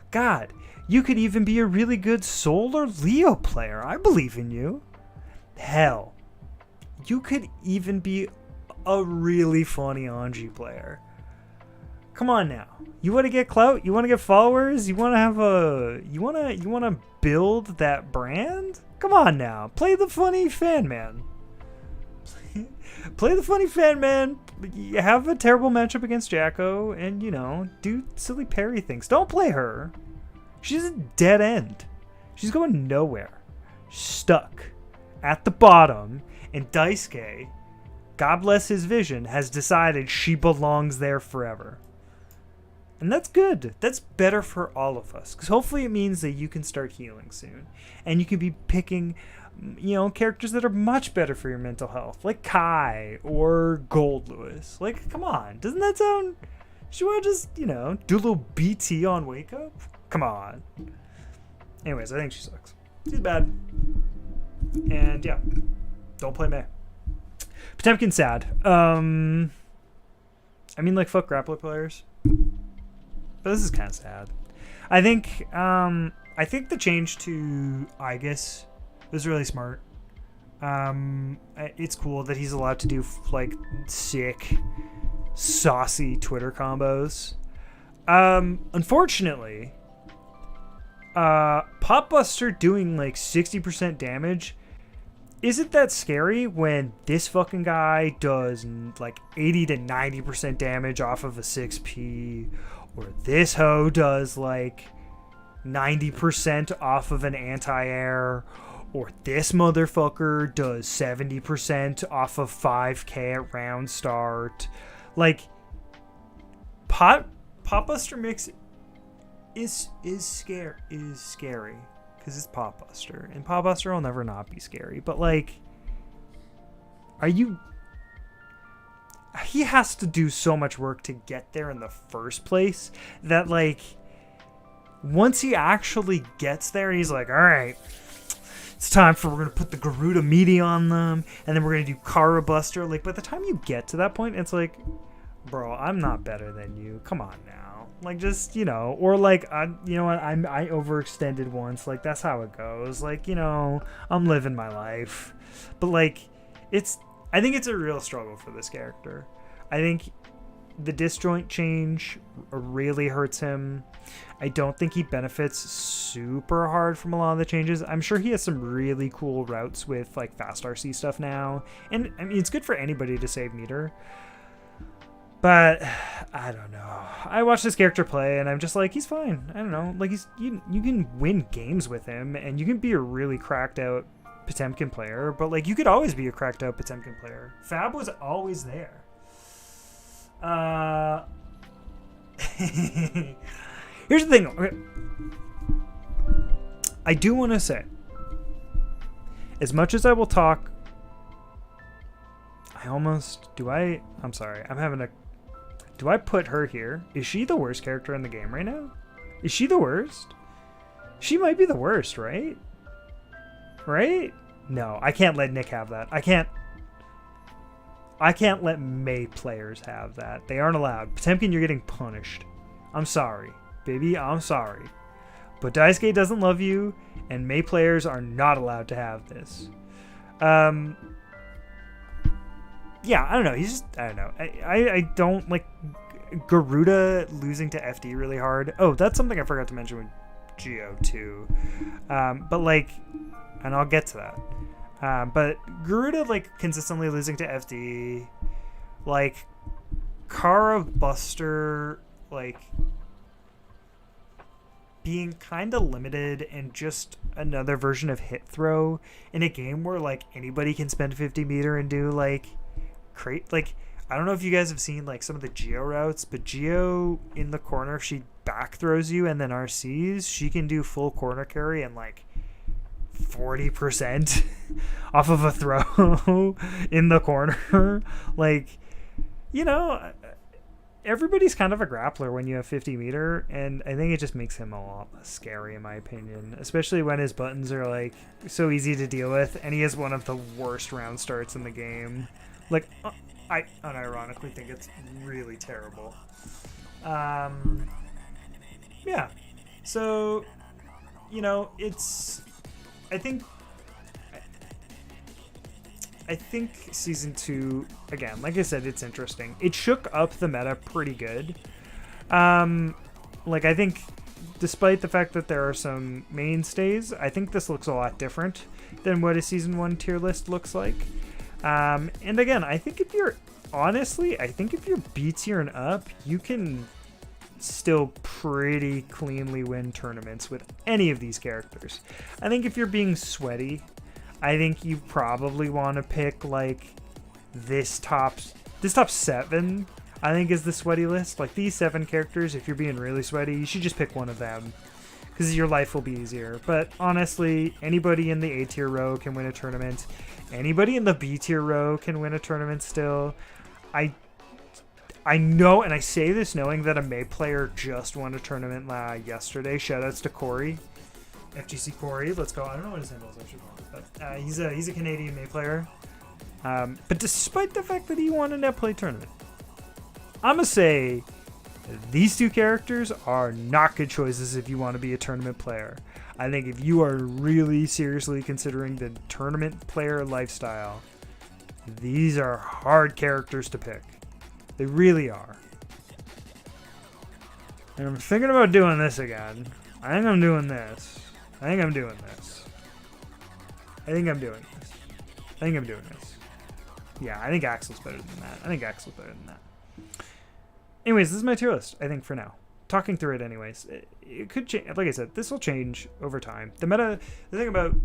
God, you could even be a really good Sol or Leo player. I believe in you. Hell, you could even be a really funny Anji player. Come on now. You want to get clout? You want to get followers? You want to have you want to build that brand? Come on now. Play the funny fan man. Play the funny fan man. You have a terrible matchup against Jacko and, you know, do silly parry things. Don't play her. She's a dead end. She's going nowhere. Stuck at the bottom, and Daisuke, God bless his vision, has decided she belongs there forever. And that's good. That's better for all of us. Because hopefully it means that you can start healing soon. And you can be picking, you know, characters that are much better for your mental health. Like Kai or Gold Lewis. Like, come on. Doesn't that sound... Should we just, you know, do a little BT on Wake Up? Come on. Anyways, I think she sucks. She's bad. And yeah. Don't play Mei. Potemkin's sad. I mean, like, fuck grappler players. But this is kind of sad. I think the change to Aegis was really smart. It's cool that he's allowed to do like sick, saucy Twitter combos. Unfortunately, Popbuster doing like 60% damage isn't that scary when this fucking guy does like 80 to 90% damage off of a 6P, or this hoe does like 90% off of an anti-air, or this motherfucker does 70% off of 5k at round start. Like, Potbuster Mix is scary because it's Potbuster, and Potbuster will never not be scary. But like, he has to do so much work to get there in the first place that like, once he actually gets there, he's like, all right, it's time we're going to put the Garuda Meaty on them, and then we're going to do Kara Buster. Like, by the time you get to that point, it's like, bro, I'm not better than you. Come on now. Like, just, or like, you know what, I overextended once. Like, that's how it goes. Like, I'm living my life. But like, I think it's a real struggle for this character. I think the disjoint change really hurts him. I don't think he benefits super hard from a lot of the changes. I'm sure he has some really cool routes with like fast RC stuff now. And I mean, it's good for anybody to save meter. But I don't know. I watched this character play and I'm just like, he's fine. I don't know. Like, you can win games with him and you can be a really cracked out Potemkin player, but like, you could always be a cracked out Potemkin player. Fab was always there. Here's the thing. Okay. I do want to say, as much as I will talk, I'm sorry. Do I put her here? Is she the worst character in the game right now? Is she the worst? She might be the worst, right? Right? No, I can't let Nick have that. I can't let May players have that. They aren't allowed. Potemkin, you're getting punished. I'm sorry. Baby, I'm sorry. But Daisuke doesn't love you, and May players are not allowed to have this. Yeah, I don't know. I don't know. I don't like Garuda losing to FD really hard. Oh, that's something I forgot to mention with Geo too. But like, and I'll get to that. But Garuda like consistently losing to FD, like Kara Buster like being kind of limited and just another version of hit throw in a game where like anybody can spend 50 meter and do like like, I don't know if you guys have seen like some of the Geo routes, but Geo in the corner, if she back throws you and then RCs, she can do full corner carry and like 40% off of a throw in the corner. Like, everybody's kind of a grappler when you have 50 meter, and I think it just makes him a lot less scary in my opinion, especially when his buttons are like so easy to deal with and he has one of the worst round starts in the game. Like, I unironically think it's really terrible. Yeah. So, it's... I think Season 2, again, like I said, it's interesting. It shook up the meta pretty good. Like, I think, despite the fact that there are some mainstays, I think this looks a lot different than what a Season 1 tier list looks like. And again, I think if you're B tier and up, you can still pretty cleanly win tournaments with any of these characters. I think if you're being sweaty, I think you probably want to pick like this top 7, I think is the sweaty list. Like these 7 characters, if you're being really sweaty, you should just pick one of them because your life will be easier. But honestly, anybody in the A tier row can win a tournament. Anybody in the B tier row can win a tournament still. I know, and I say this knowing that a May player just won a tournament yesterday. Shoutouts to Corey. FGC Corey, let's go. I don't know what his handle is actually, but he's a Canadian May player. But despite the fact that he won a net play tournament, I'm going to say these 2 characters are not good choices if you want to be a tournament player. I think if you are really seriously considering the tournament player lifestyle, these are hard characters to pick. They really are. And I'm thinking about doing this again. I think I'm doing this. I think I'm doing this. Yeah, I think Axel's better than that. Anyways, this is my tier list, I think, for now. Talking through it anyways. It could change. Like I said, this will change over time. The thing about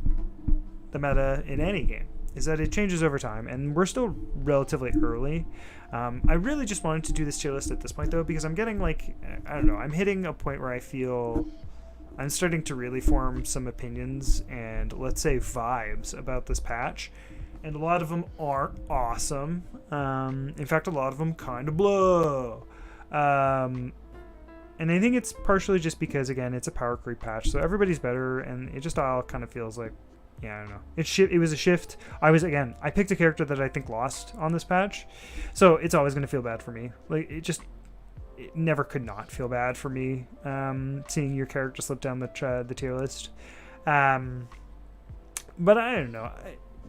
the meta in any game, is that it changes over time, and we're still relatively early. I really just wanted to do this tier list at this point, though, because I'm getting, like, I don't know, I'm hitting a point where I feel I'm starting to really form some opinions and, let's say, vibes about this patch. And a lot of them aren't awesome. In fact, a lot of them kind of blow. And I think it's partially just because, again, it's a power creep patch, so everybody's better, and it just all kind of feels like, yeah, I don't know. It was a shift. I picked a character that I think lost on this patch, so it's always going to feel bad for me. Like, it never could not feel bad for me, seeing your character slip down the tier list. But I don't know.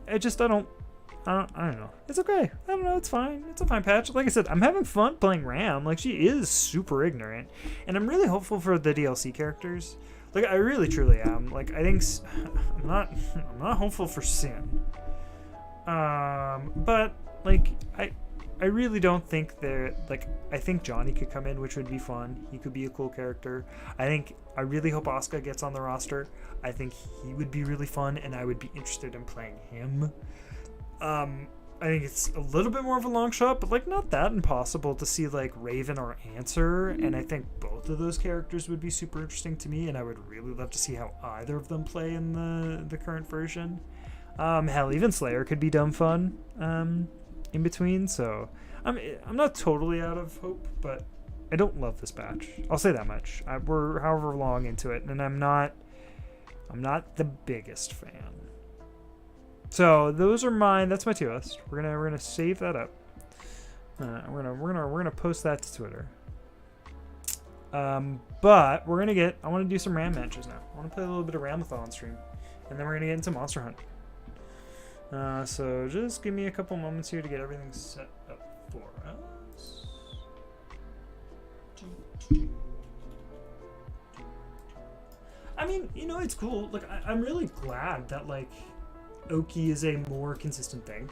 I don't know. It's okay. I don't know. It's fine. It's a fine patch. Like I said, I'm having fun playing Ram. Like, she is super ignorant, and I'm really hopeful for the DLC characters. Like, I really truly am. Like, I think I'm not hopeful for Sin. But like I really don't think I think Johnny could come in, which would be fun. He could be a cool character. I really hope Asuka gets on the roster. I think he would be really fun, and I would be interested in playing him. I think it's a little bit more of a long shot, but like not that impossible to see like Raven or Answer, and I think both of those characters would be super interesting to me, and I would really love to see how either of them play in the current version. Hell, even Slayer could be dumb fun in between, so I'm not totally out of hope, but I don't love this patch. I'll say that much. We're however long into it, and I'm not the biggest fan. So those are mine. That's my tier list. We're gonna save that up. We're gonna post that to Twitter. But I want to do some Ram matches now. I want to play a little bit of Ramathon stream, and then we're gonna get into Monster Hunt. So just give me a couple moments here to get everything set up for us. I mean, it's cool. Like, I'm really glad that like Oki is a more consistent thing.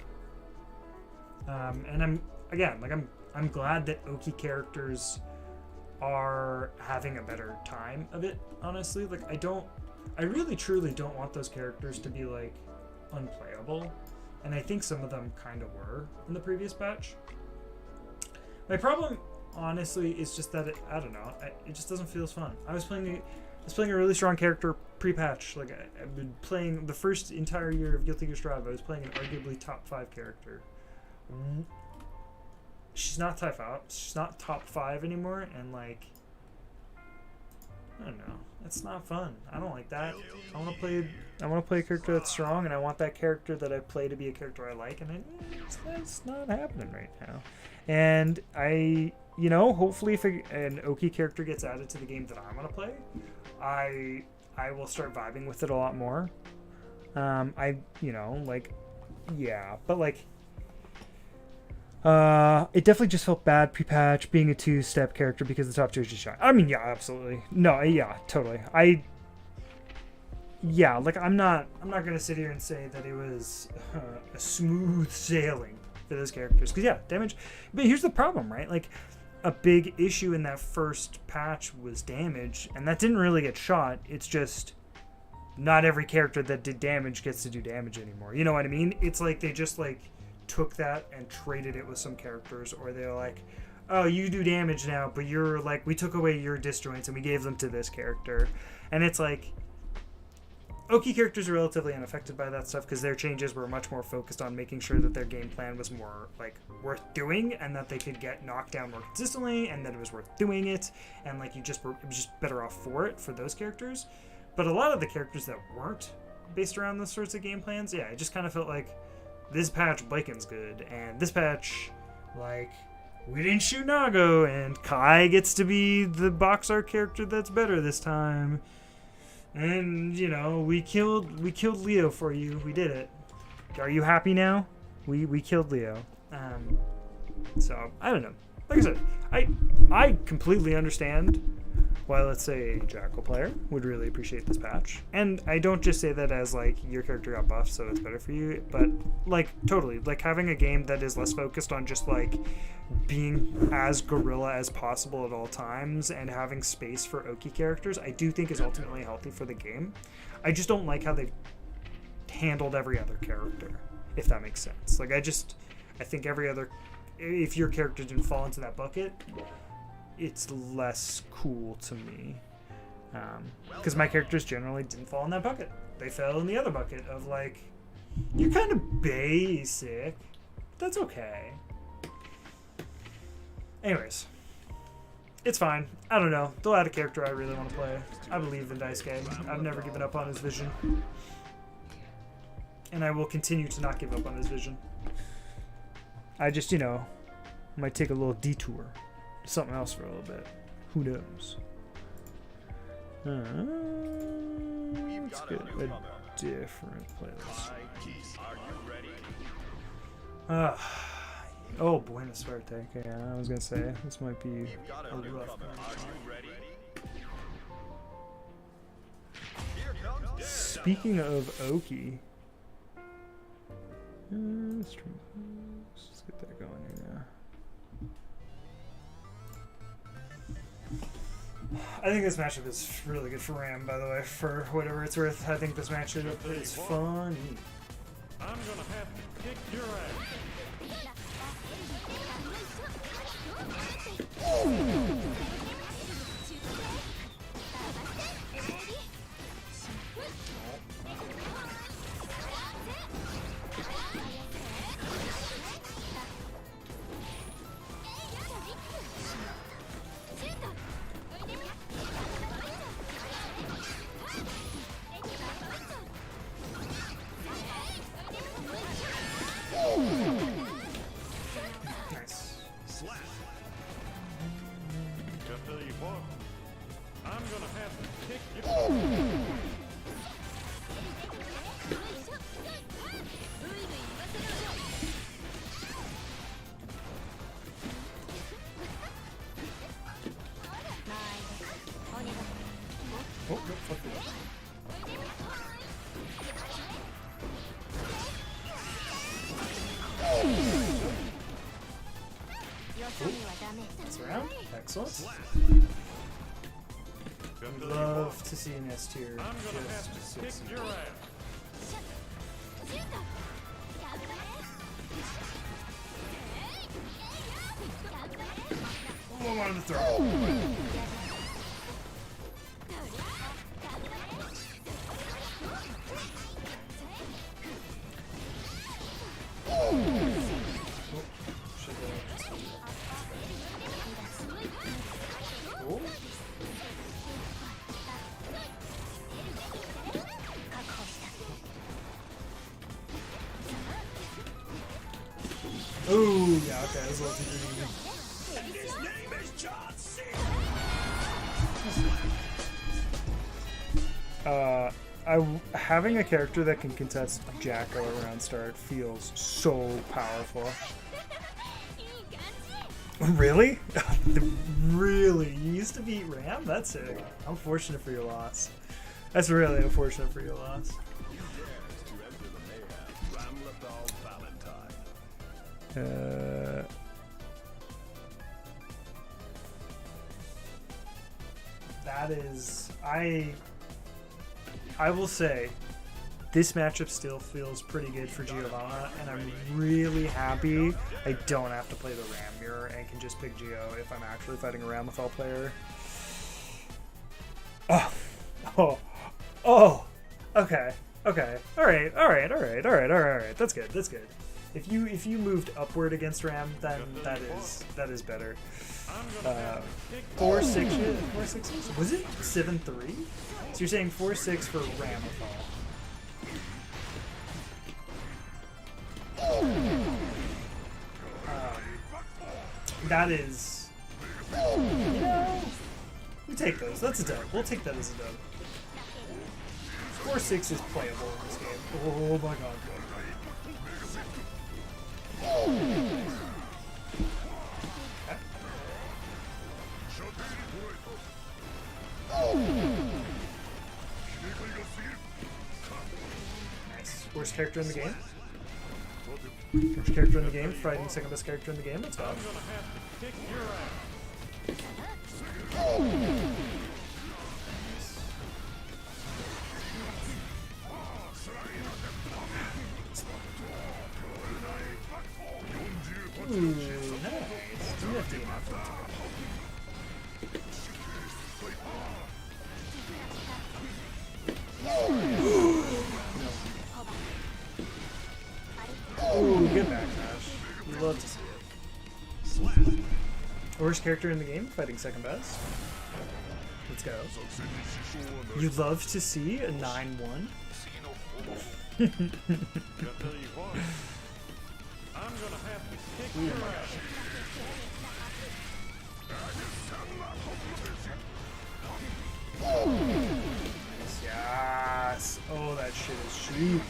And I'm glad that Oki characters are having a better time of it, honestly. Like, I really truly don't want those characters to be like unplayable, and I think some of them kind of were in the previous patch. My problem, honestly, is just that it just doesn't feel as fun. I was playing a really strong character pre-patch. Like, I've been playing the first entire year of Guilty Gear Strive. I was playing an arguably top 5 character. She's not top 5 anymore, and like, I don't know. It's not fun. I don't like that. I want to play a character that's strong, and I want that character that I play to be a character I like, and it's not happening right now. And hopefully if an Oki character gets added to the game that I'm gonna play, I will start vibing with it a lot more. It definitely just felt bad pre-patch being a 2-step character because the top 2 is just shy. I mean, yeah, absolutely. No, yeah, totally. I'm not gonna sit here and say that it was a smooth sailing for those characters, because yeah, damage. But here's the problem, right? Like, a big issue in that first patch was damage, and that didn't really get shot. It's just not every character that did damage gets to do damage anymore. You know what I mean? It's like they just like took that and traded it with some characters, or they're like, oh, you do damage now, but you're like, we took away your disjoints and we gave them to this character. And it's like, Oki characters are relatively unaffected by that stuff because their changes were much more focused on making sure that their game plan was more like worth doing, and that they could get knocked down more consistently, and that it was worth doing it, and like it was just better off for those characters. But a lot of the characters that weren't based around those sorts of game plans, yeah, it just kind of felt like, this patch Blaken's good, and this patch, like, we didn't shoot Nago, and Kai gets to be the box art character that's better this time. And, we killed Leo for you. We did it. Are you happy now? We killed Leo. So, I don't know. Like I said, I completely understand why, let's say, a Jackal player would really appreciate this patch. And I don't just say that as, like, your character got buffed, so it's better for you. But, like, totally. Like, having a game that is less focused on just, like, being as guerrilla as possible at all times and having space for Oki characters, I do think is ultimately healthy for the game. I just don't like how they've handled every other character, if that makes sense. Like I think if your character didn't fall into that bucket, it's less cool to me. Because my characters generally didn't fall in that bucket. They fell in the other bucket of like, you're kind of basic. That's okay. Anyways, it's fine. I don't know. They'll add a character I really want to play. I believe in Daisuke. I've never given up on his vision. And I will continue to not give up on his vision. I just, might take a little detour. Something else for a little bit. Who knows? Let's get a different playlist. Oh, Buena Suerte. Okay, I was gonna say this might be a rough one. Speaking of Oki, let's get that going here. I think this matchup is really good for Ram, by the way, for whatever it's worth. I think this matchup is funny. I'm gonna have to kick your ass. Nice. Just tell you what, I'm gonna have to kick your Oh, no, fuck you. That's around. Excellent. I'd love to see an S tier. I'm gonna have to kick your ass. Oh, I wanted to throw. Oh, yeah, okay, that's a little too greedy. His name is John C. Having a character that can contest Jacko around start feels so powerful. Really? Really? You used to beat Ram? That's sick. I'm fortunate for your loss. That's really unfortunate for your loss. That is, I will say, this matchup still feels pretty good for Giovanna, and I'm really happy I don't have to play the Ram mirror and can just pick Gio if I'm actually fighting a Ramethal player. Oh, okay, alright, that's good. If you moved upward against Ram, then that is better. 4-6, was it 7-3? So you're saying 4-6 for Ramethal. That is, we take those. That's a dub. We'll take that as a dub. 4-6 is playable in this game. Oh my god. Nice. Worst character in the game? Worst character in the game? Fighting second best character in the game? Let's go. I'm gonna have to kick your ass. be enough. That's okay. Ooh, good backdash. You love to see it. Worst character in the game, fighting second best. Let's go. You'd love to see a 9-1. Gotta tell you what, I'm gonna have to kick your ass. Yes. Oh, that shit is cheap.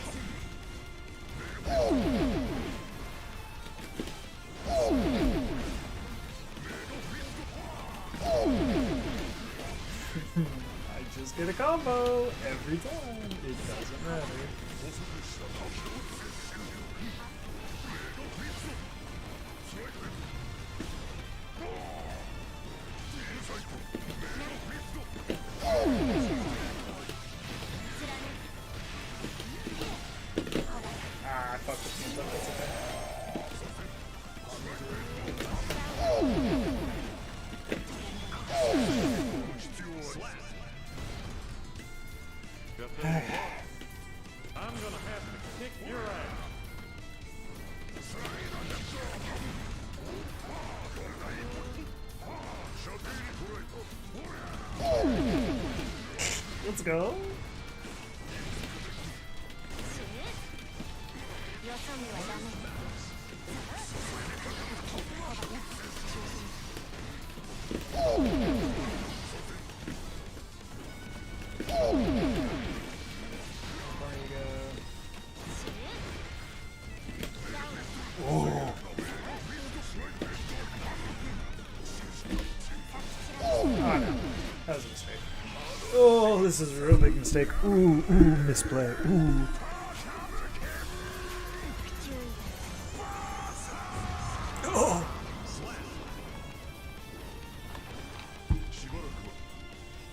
I just get a combo every time. It doesn't matter. Ah, I fucked with you, but that's okay. Gotta tell you what, I'm gonna have to kick your ass. Let's go. Oh. Oh no, that was a mistake. Oh, this is a real big mistake. Ooh, misplay. Ooh. Oh.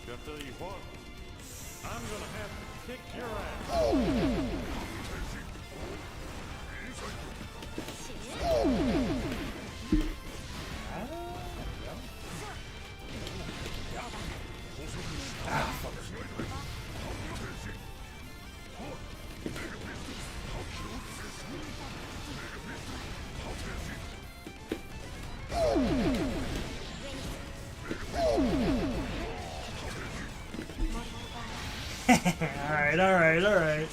Gotta tell you what, I'm gonna have to kick your ass. Alright.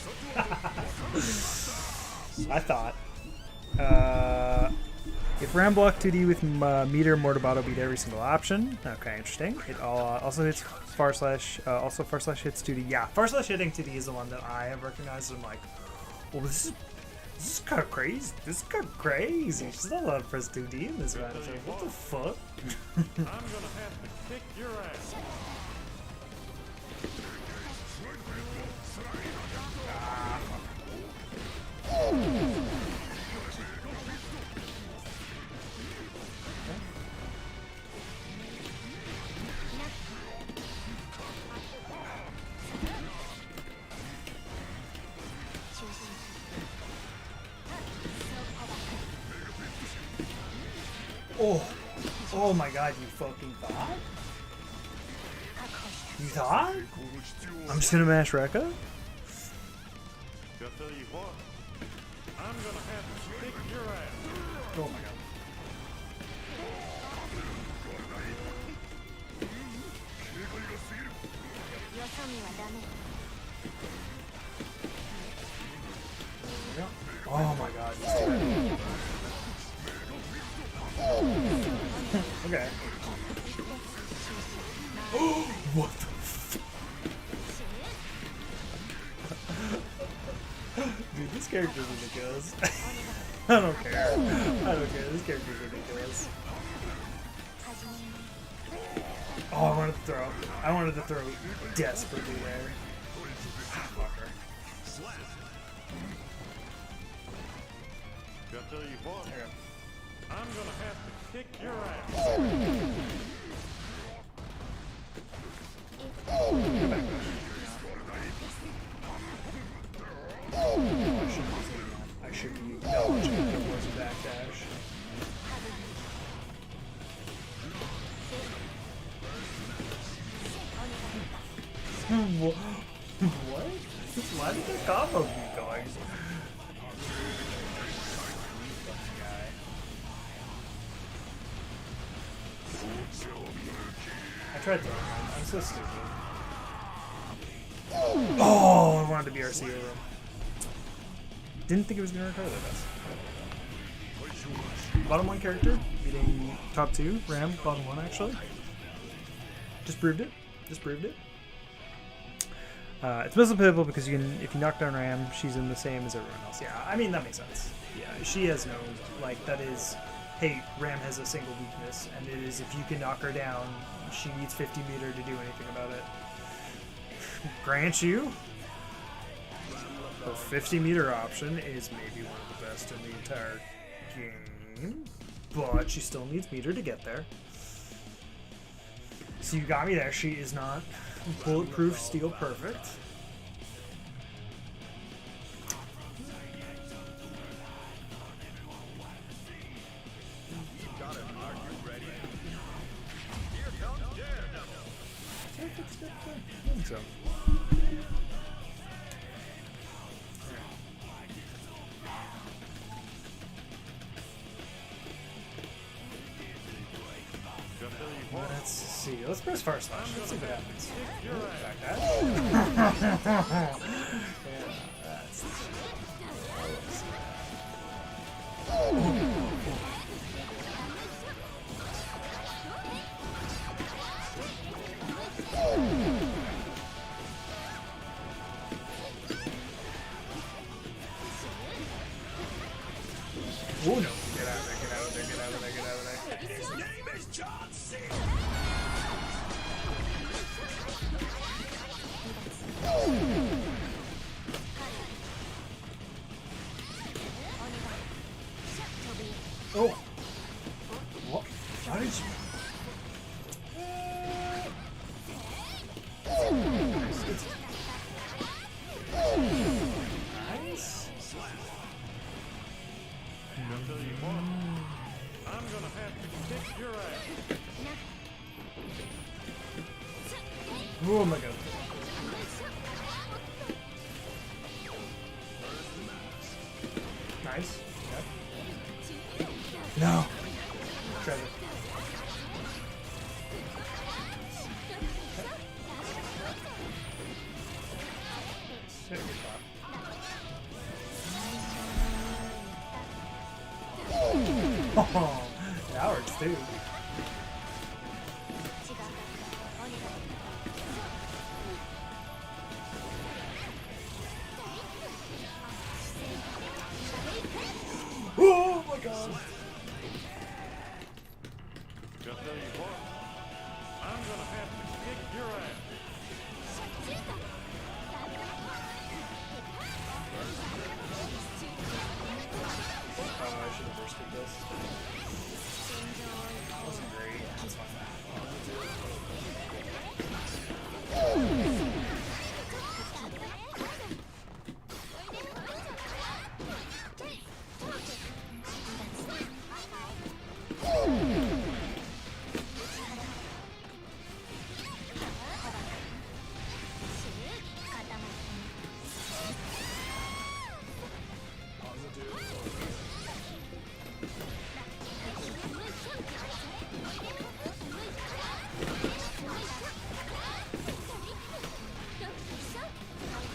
I thought. If Ram block 2D with meter, Mortabato beat every single option. Okay, interesting. It also hits far slash. Also far slash hits 2D. Yeah, far slash hitting 2D is the one that I have recognized. I'm like, well, this is kind of crazy. This is kind of crazy. She's not allowed to press 2D in this matchup. What the fuck? I'm gonna have to kick your ass. Oh my god, you fucking thought? You thought? I'm just gonna mash Rekka? Gotta tell you what, I'm gonna have to kick your ass. Oh my god. Oh my god. Okay. What the f- Dude, this character's ridiculous. I don't care. This character's ridiculous. Oh, I wanted to throw desperately there. Fucker. Gotta tell you what, There we go. I'm gonna have to kick your ass. I should be acknowledging that it was a backdash. What? Why did the combo keep going? I tried throwing him. I'm so stupid. Oh, I wanted to be RC over him. Didn't think it was going to recover that fast. Bottom one character, beating top two. Ram, bottom one actually. Just proved it. Just proved it. It's missile pivotal because you can, if you knock down Ram, she's in the same as everyone else. Yeah, I mean, that makes sense. Yeah, she has no, like, that is, hey, Ram has a single weakness, and it is if you can knock her down, she needs 50 meter to do anything about it. Grant you, her 50 meter option is maybe one of the best in the entire game, but she still needs meter to get there. So you got me there. She is not bulletproof, steel perfect. I think so. Let's see. Let's press fire slash. Let's see what happens. Like that. Yeah, that's. Oh no! Get out of there! Get out of there! Get out of there! Get out of there! His name is John C. Oh! What? How did you? Nice. I'll tell you what. I'm gonna have to kick your ass. Oh my god. Nice. Okay. No. Trevor. Hit a good shot. Oh, that works too. Oh my god. I'll tell you what. I'm gonna have to kick your ass. Oh, I should have bursted this. That wasn't great. That's fine.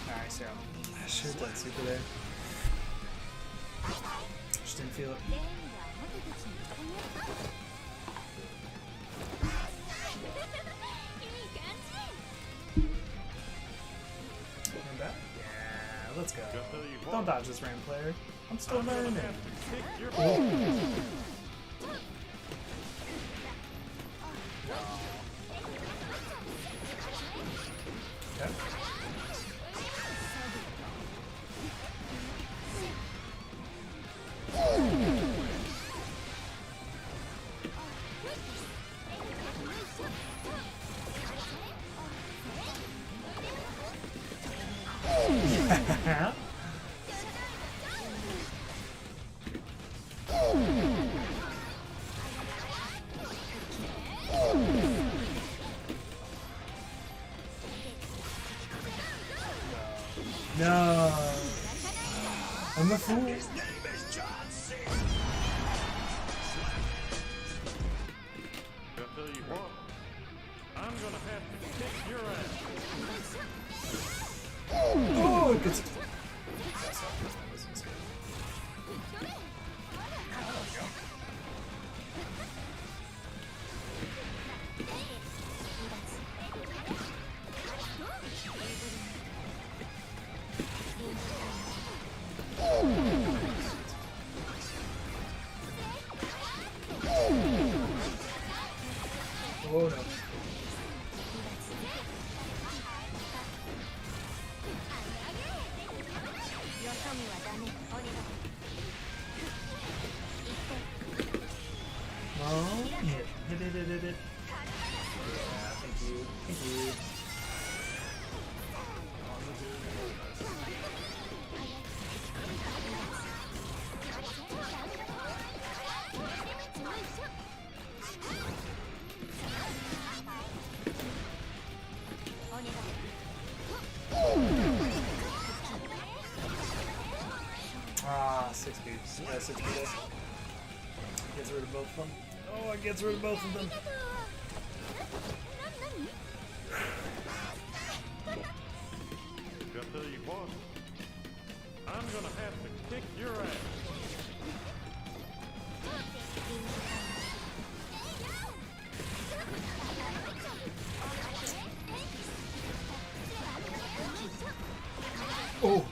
Nice, yeah. I should have done super there. Just didn't feel it. Come back? Yeah, let's go. I'll tell you what. Don't dodge this Ram player. I'm still learning. Have to kick your ass. Okay. Yeah. No. I'm a fool. I'll tell you what. I'm gonna have to kick your ass. Oh, it gets. Oh no. Oh, hit. Hit. Yeah, thank you. Thank you. Ah, 6 beats. Yeah, 6 beats. Gets rid of both of them. Oh, it gets rid of both of them. I'll tell you what. I'm gonna have to kick your ass. Oh.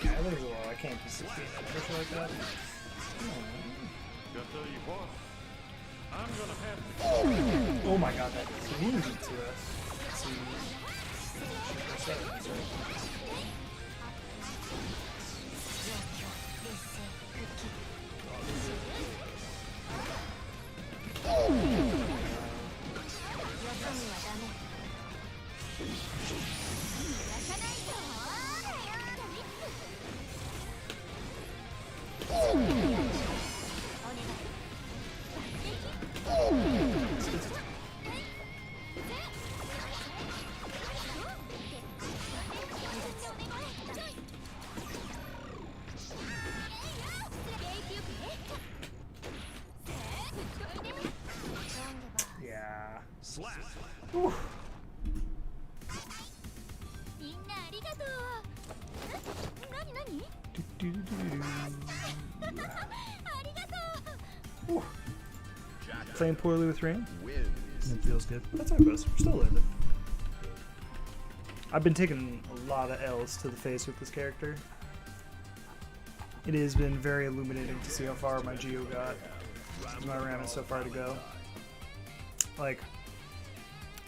Yeah, there's a lot. I can't be 16 push like that. I'll tell you what. I'm gonna have to. Oh my god, that cleaned to us. Let's see. That's right. Yeah. Slap. Whew. みんなありがとう。なになに？ Do-do-do-do-do. ありがとう。 Whew. Playing poorly with rain? It feels good. That's how it goes. We're still living. I've been taking a lot of L's to the face with this character. It has been very illuminating to see how far my Geo got. My RAM is so far to go. Like,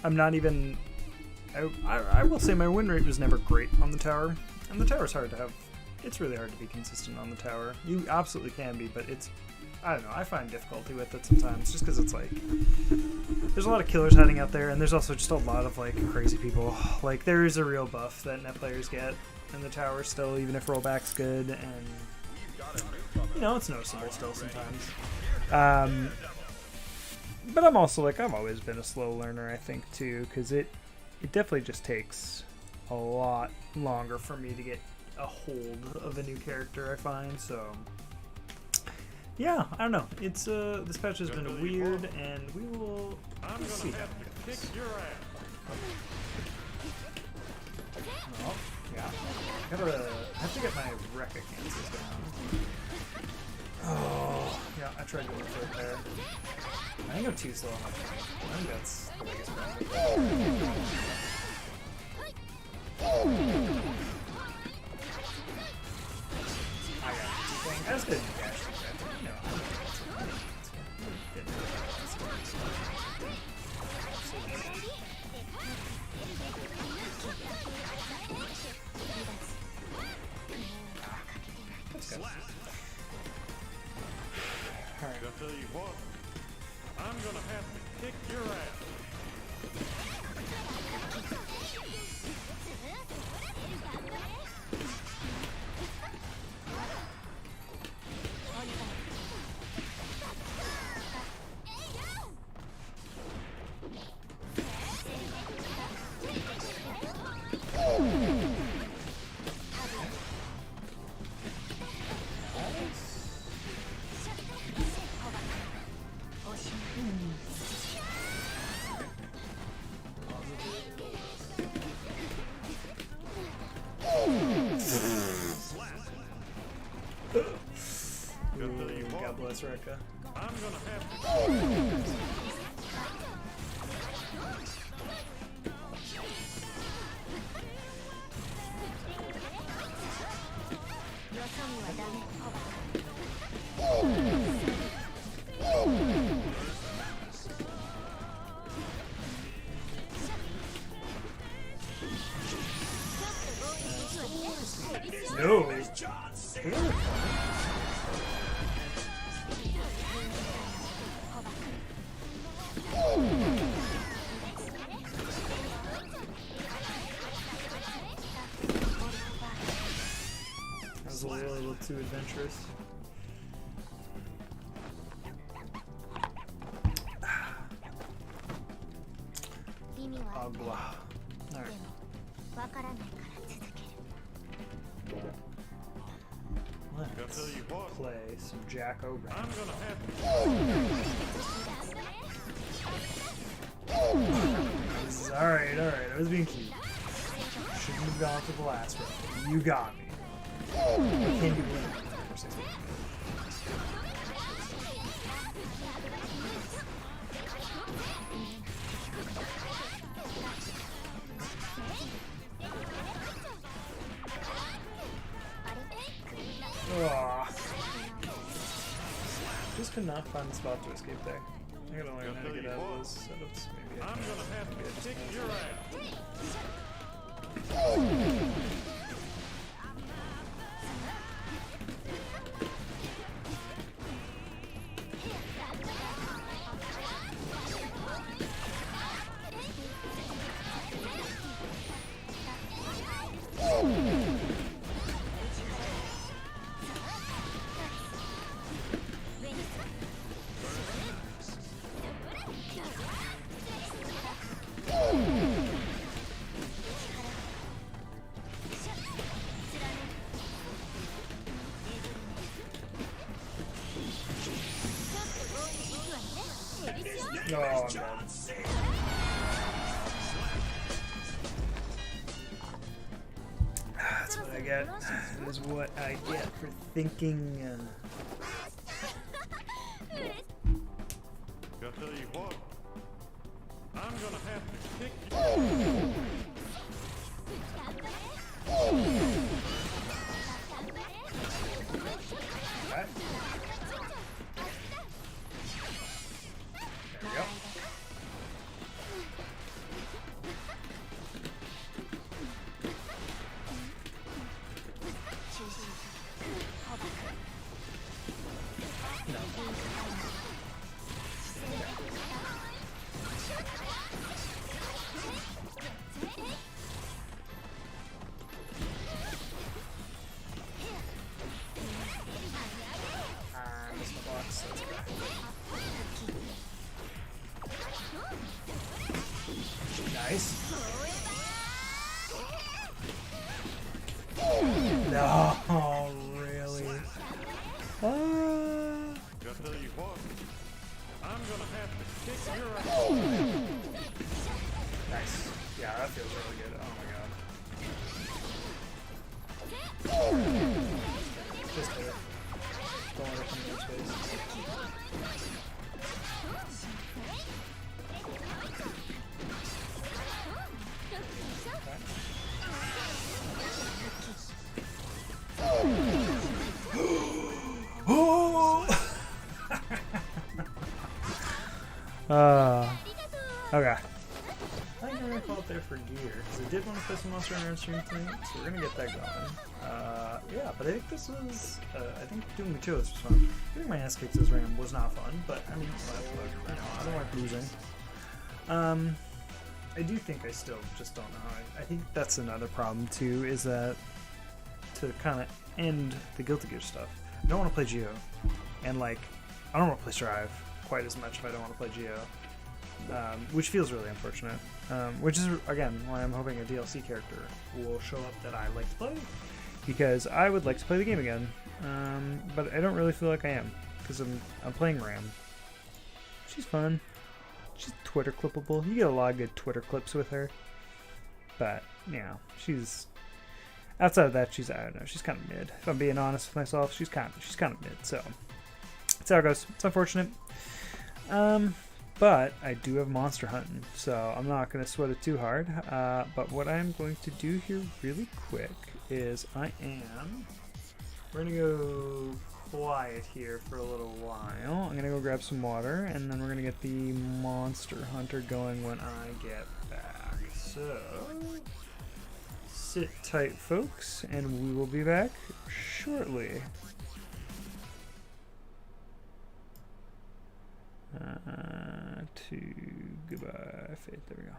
I'm not even... I will say my win rate was never great on the tower. And the tower's hard to have... It's really hard to be consistent on the tower. You absolutely can be, but it's... I don't know, I find difficulty with it sometimes, just because it's like... There's a lot of killers hiding out there, and there's also just a lot of, like, crazy people. Like, there is a real buff that net players get in the tower still, even if rollback's good, and... You know, it's noticeable still sometimes. But I'm also, like, I've always been a slow learner, I think, too, because it definitely just takes a lot longer for me to get a hold of a new character, I find, so... Yeah, I don't know. It's this patch has been weird, and we will I'm see gonna how have it to goes. kick your ass. Oh, yeah. I have to get my Rekka cancels down. Oh, yeah, I tried going for it there. I think I'm too slow on my point. I think that's the biggest problem. I got it. I just didn't dash like that. No, I don't know. Let's go. Alright. I'll tell you what. I'm gonna have to kick your ass. Micah. I'm gonna have to. No. That was a little too adventurous. Agua. Alright. I'll tell you what. Play some Jack O'Brien. I'm gonna have to. Alright, I was being cute. Shouldn't have gone for the last round. You got me. I can't do it. Just could not find the spot to escape there. I gotta learn how to get out of those setups. Maybe I'm gonna have to kick your ass. No, I'm dead. That's what I get. That is what I get for thinking. I'll tell you what. I'm gonna have to kick you. Right. There we go. Missed my box. That's okay. Nice. No, really? I'll tell you what. I'm gonna have to kick your ass. Nice. Yeah, that feels really good. Oh my god. Just hit it. Don't let it come to your space. Okay. I never felt there for gear, because I did want to play some Monster Hunter stream tonight, so we're gonna get that going. Yeah, but I think this was, I think doing the chills was fun. Getting my ass kicked this RAM was not fun, but I mean, look, I know, I don't like losing. I do think I still just don't know how I think that's another problem too, is that to kind of end the Guilty Gear stuff, I don't want to play Geo, and like, I don't want to play Strive quite as much if I don't want to play Geo. Which feels really unfortunate. Which is, again, why I'm hoping a DLC character will show up that I like to play, because I would like to play the game again. But I don't really feel like I am, because I'm playing Ram. She's fun. She's Twitter clippable. You get a lot of good Twitter clips with her. But, yeah, she's... Outside of that, she's, I don't know, she's kind of mid. If I'm being honest with myself, she's kind of mid, so... That's how it goes. It's unfortunate. But I do have monster hunting, so I'm not going to sweat it too hard. But what I'm going to do here really quick is we're going to go quiet here for a little while. I'm going to go grab some water, and then we're going to get the monster hunter going when I get back. So, sit tight, folks, and we will be back shortly. Goodbye, Faith. There we go.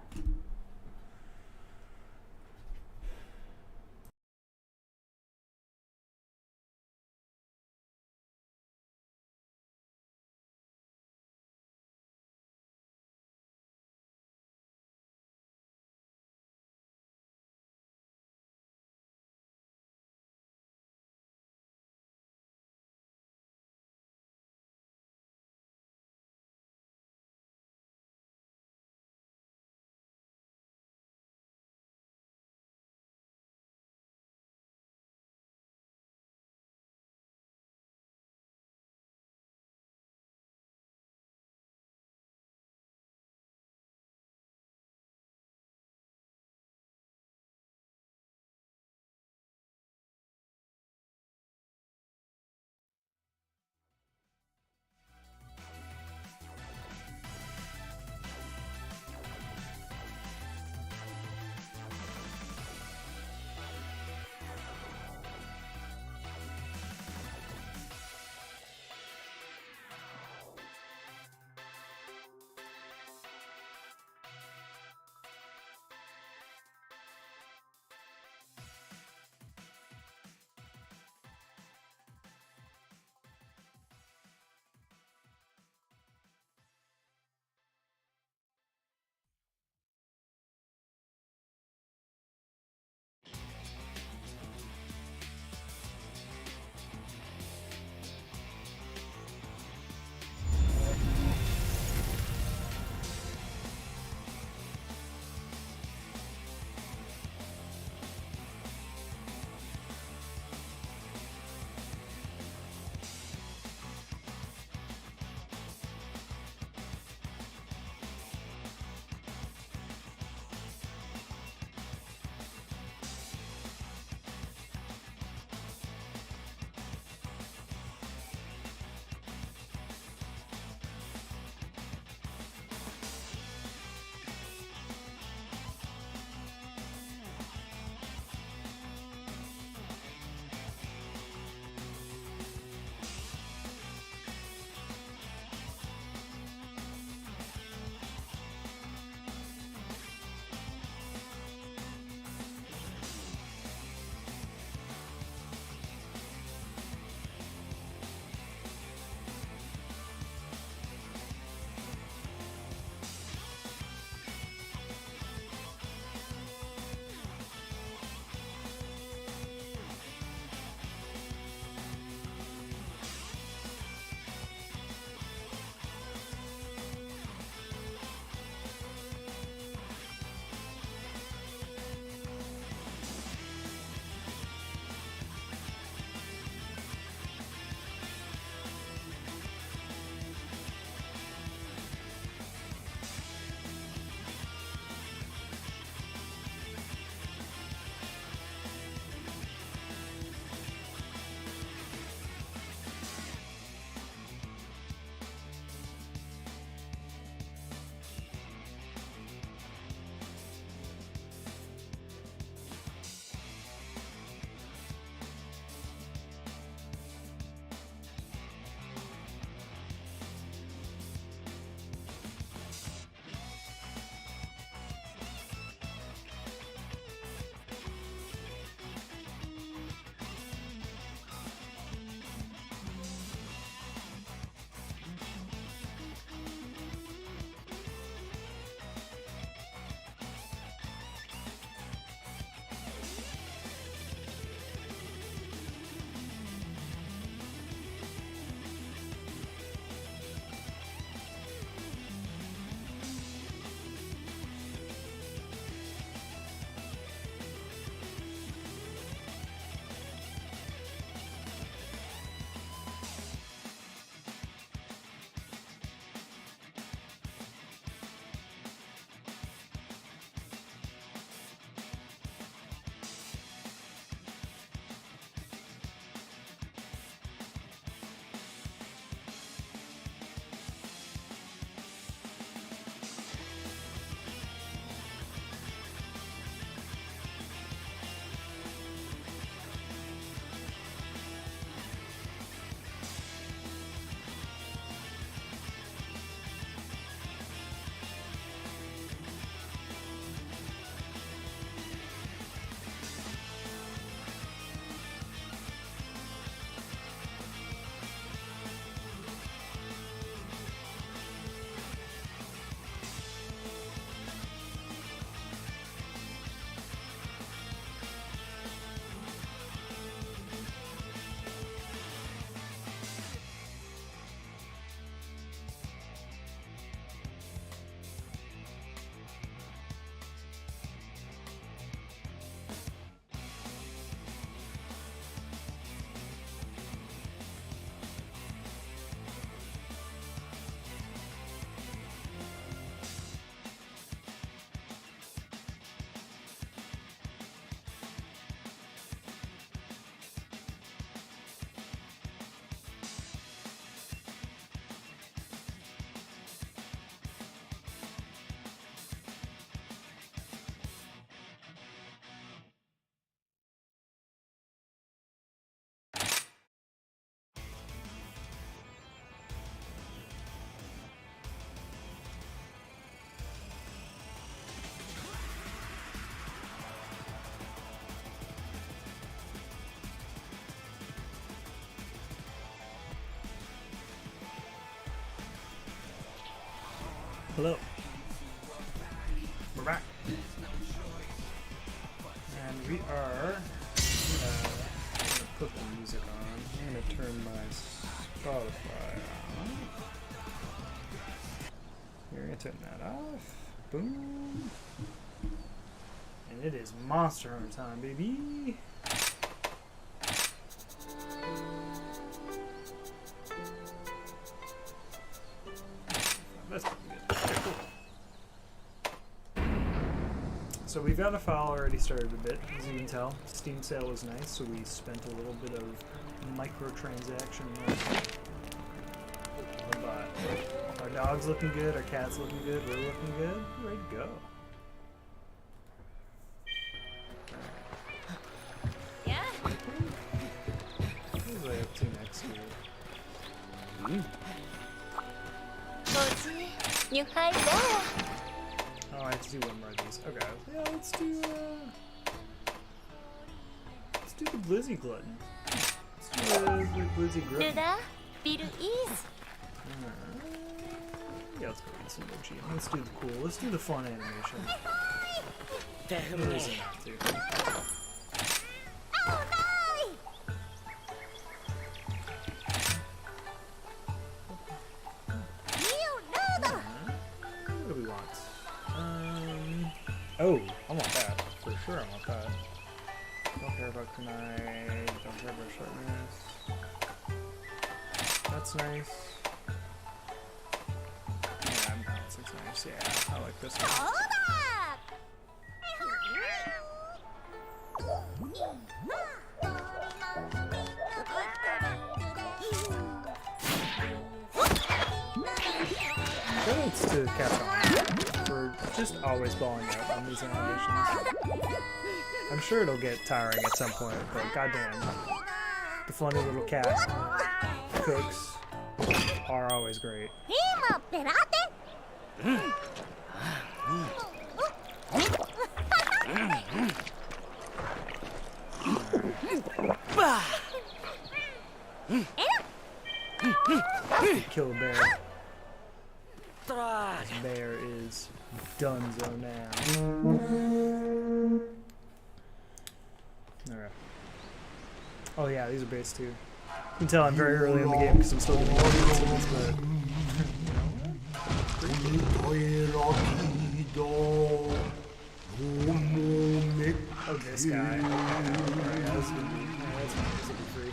Hello. We're back. And we are gonna put the music on. I'm gonna turn my Spotify on. We're gonna turn that off. Boom. And it is Monster Hunter time, baby. That's pretty good. Okay, cool. So we've got a file already started a bit, as you can tell. Steam sale was nice, so we spent a little bit of microtransaction money. But our dog's looking good, our cat's looking good, we're looking good. We're ready to go. Yeah. What was I up to next year? こっちに入ろう Oh, I have to do one more of these. Okay. Yeah, let's do the Blizzy Glutton. Let's do the Blizzy ル Glutton. ダビルイーズ Yeah, let's go with some OG. Let's do the cool. Let's do the fun animation. No reason not to. 青ない What do we want? Oh, I want that. For sure I want that. Don't care about kunai. Don't care about sharpness. That's nice. Yeah, balancing's nice. Yeah, I like this そう one. だ Thanks to Capcom for just always balling out on these animations. I'm sure it'll get tiring at some point, but goddamn, the funny little cat cooks are always great. 今ペラテ Kill a bear. This bear is donezo now. Alright. Oh yeah, these are base too. You can tell I'm very early in the game because I'm still getting audiences, but oh, this guy. Alright, yeah, this is gonna be, that's gonna be free.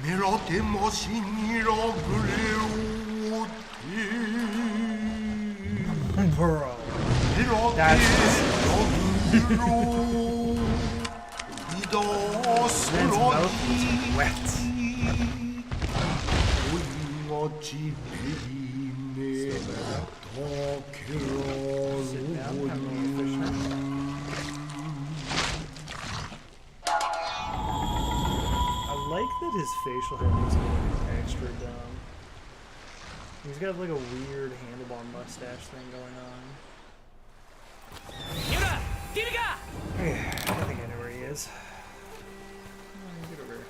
Bro. That's Man's mouth is wet. Sit down, have a little fish now. I like that his facial hair is extra dumb. He's got like a weird handlebar mustache thing going on. Yeah, I think I know where he is. Get over here.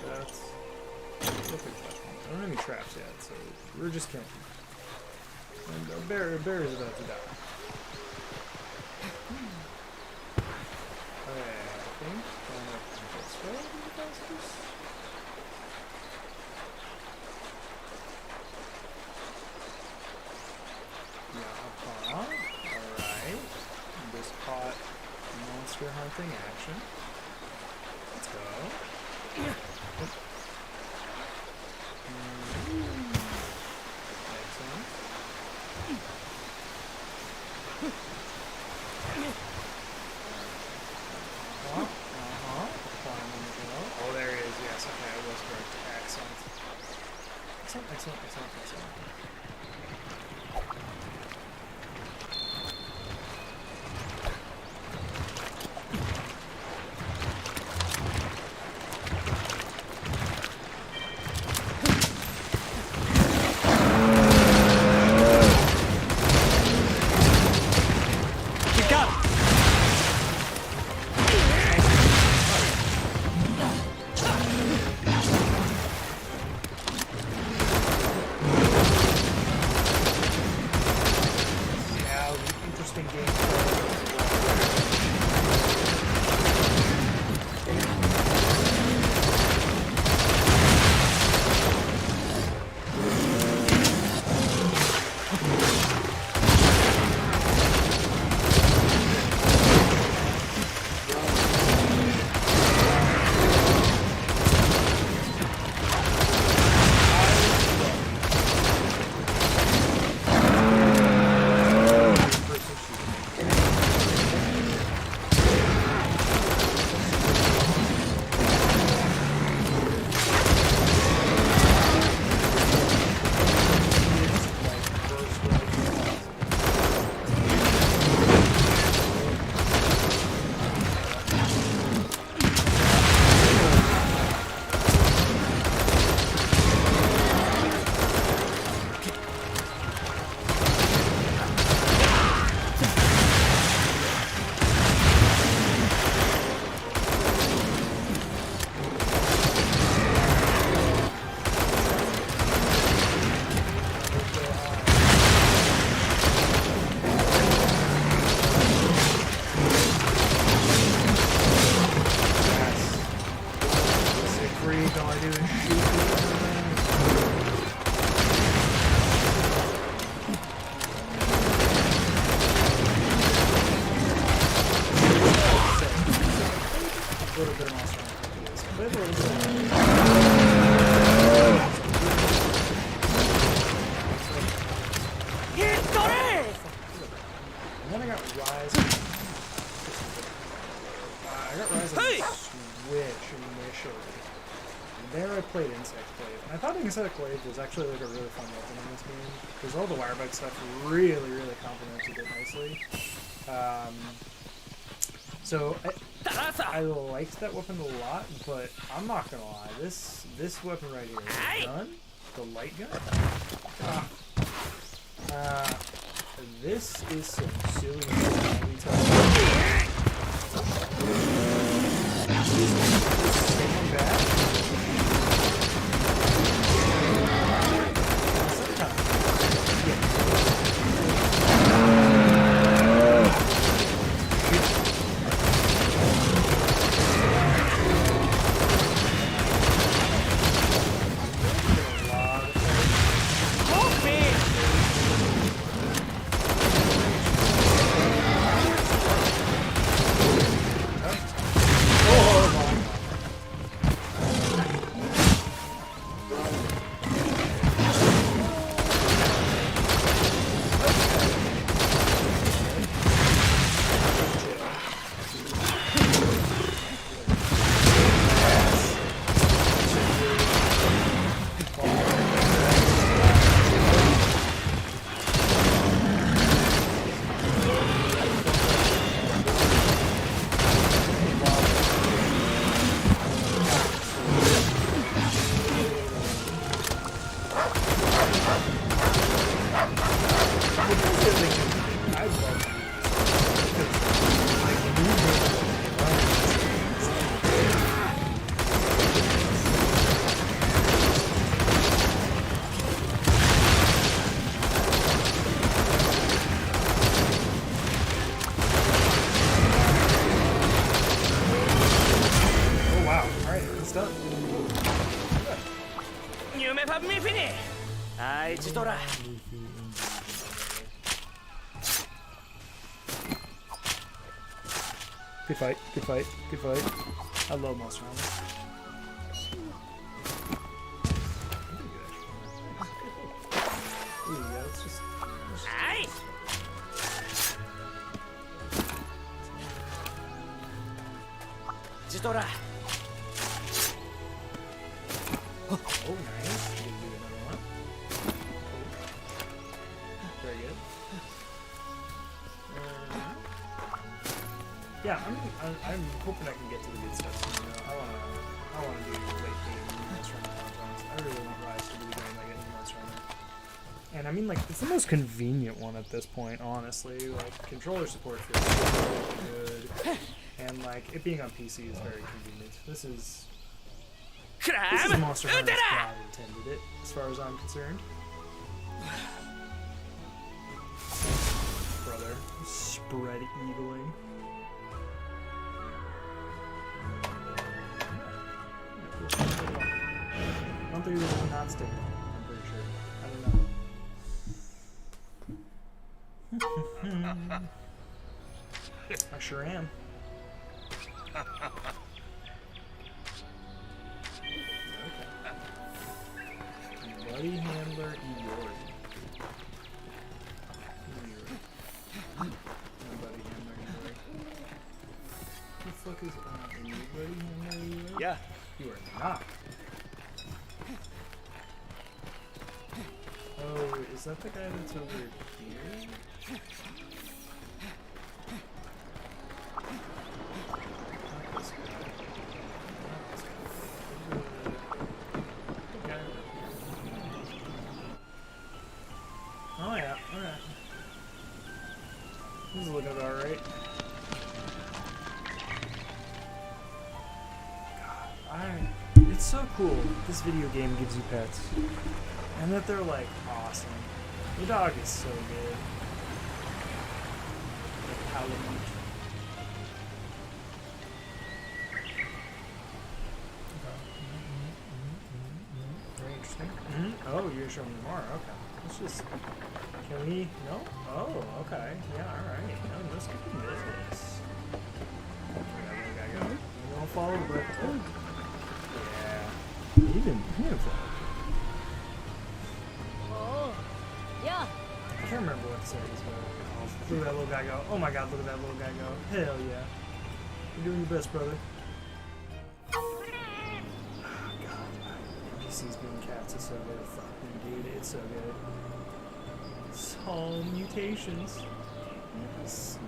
That's perfect touch point. I don't have any traps yet, so we're just killing him. And our bear is about to die. Okay, I think going up this way, bastards. Yeah, alright. Just caught monster hunting action. Let's go. Excellent. Climb on the hill. Oh, there he is. Yes, okay, I was correct. Excellent. Excellent. there I played Insect Glaive, and I thought Insect Glaive was actually like a really fun weapon in this game, because all the wirebug stuff really, really complemented it nicely. So I liked that weapon a lot, but I'm not gonna lie, this weapon right here, the gun, the light gun, this is some silly shit. Stand back. Good fight, good fight, good fight. I love Monster Hunter. Ooh, yeah, let's just... Oh, nice. You can do another one. Very good. Yeah, I'm hoping I can get to the good stuff soon. I wanna do late game Monster Hunter content. I really want Rise to be the game I get into Monster Hunter. And I mean, like, it's the most convenient one at this point, honestly. Like, controller support feels really good, and like it being on PC is very convenient. This is Monster Hunter as God intended it, as far as I'm concerned. Brother, spread eagling. I don't think there's a not stick. I'm pretty sure. I don't know. I sure am. Okay. Buddy Handler Iori. Buddy Handler Iori. Who the fuck is Buddy Handler Iori? Yeah. You are not. Oh, is that the guy that's over here? Not this guy. Not this guy. The guy over here. Oh yeah, alright. This is looking about right. It's so cool this video game gives you pets. And that they're like awesome. The dog is so good. Like Palamute. Very interesting. Oh, you're showing me more. Okay. Let's just... Can we... No? Oh, okay. Yeah, alright. No, let's get the business. Okay, I gotta go. We don't follow, but... Oh. Yeah. Even beautiful. Oh, yeah. I can't remember what to say this way. Look at that little guy go. Oh my god, look at that little guy go. Hell yeah. You're doing your best, brother. Oh god. I NPCs being cats is so good. Fuck me, dude, it's so good. All mutations. Yes,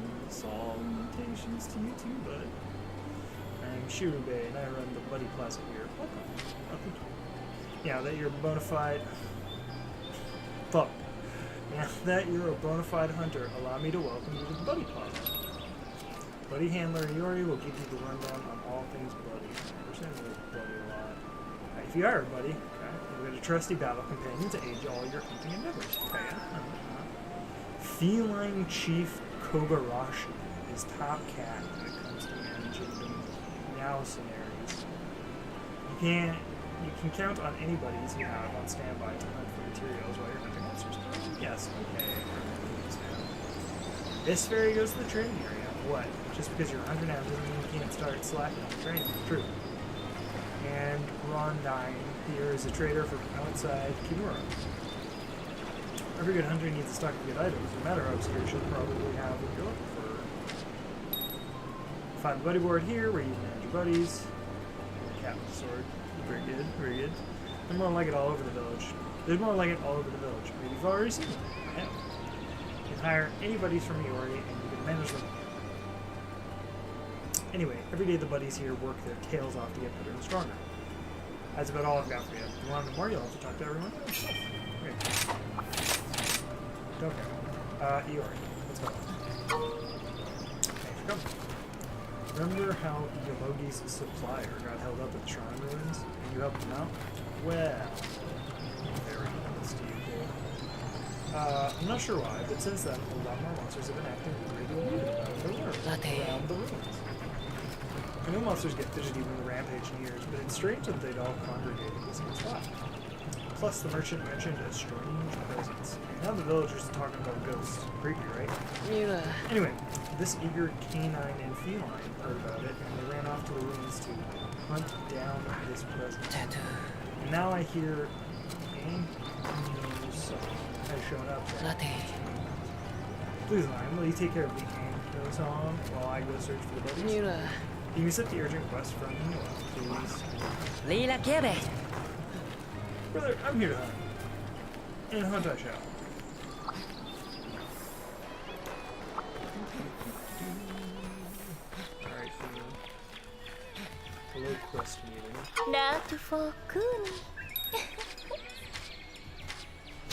all mutations to you too, bud. I'm Shirube, and I run the Buddy Plaza here. Welcome. Welcome. Yeah, that you're a bona fide... Fuck. Now that you're a bona fide hunter, allow me to welcome you to the Buddy Plaza. Buddy Handler Iori will give you the rundown on all things bloody. We're saying bloody a lot. If you hire a buddy, okay, you'll get a trusty battle companion to aid all your hunting endeavors. Okay, Feline Chief Kogarashi is top cat when it comes to managing the now scenarios. You can count on any buddies you have on standby to hunt for materials while you're hunting monsters. Yes, okay. This ferry goes to the training area. What? Just because you're a hunter now doesn't mean you can't start slacking on training. True. And Rondine here is a trader from outside Kimura. Every good hunter needs a stock of good items. No matter how obscure, you should probably have what you're looking for. Find the buddy board here where you can manage your buddies. Cat with the sword. Very good, very good. There's more like it all over the village. There's more like it all over the village. Maybe you've already seen them. Yeah. You can hire any buddies from Iori and you can manage them. Anyway, every day the buddies here work their tails off to get better and stronger. That's about all I've got for you. If you want to know more, you'll have to talk to everyone. Great. Okay. Iori, let's go. Thanks for coming. Remember how Yomogi's supplier got held up at the shrine ruins, and you helped him out? Well, very nice to you, Cole. I'm not sure why, but since then, a lot more monsters have been acting regularly around the ruins. I know monsters get fidgety when the rampage nears, but it's strange that they'd all congregate in the same spot. Plus, the merchant mentioned a strange presence. Now the villagers are talking about ghosts. Creepy, right? Yeah. Anyway, this eager canine and feline heard about it, and they ran off to the ruins to hunt down this presence. And now I hear Ankylosa has shown up there. Please, Lion, will you take care of the Ankylosa while I go search for the buddies? You can accept the urgent request from Noah, please. Lila quiere. Brother, I'm here to hunt. And hunt I shall. Alright, hello quest meeting. Not for Kuni.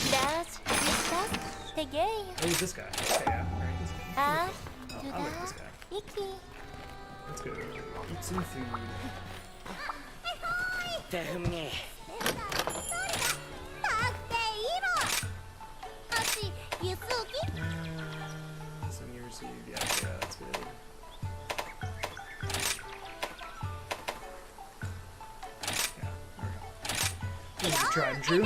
Let's discuss the game. Oh, this guy. Okay, yeah. Alright, I like this guy. Iki. Let's go. Eat some food. Something you received. Yeah, that's good. Yeah, there we go. This is tried and true.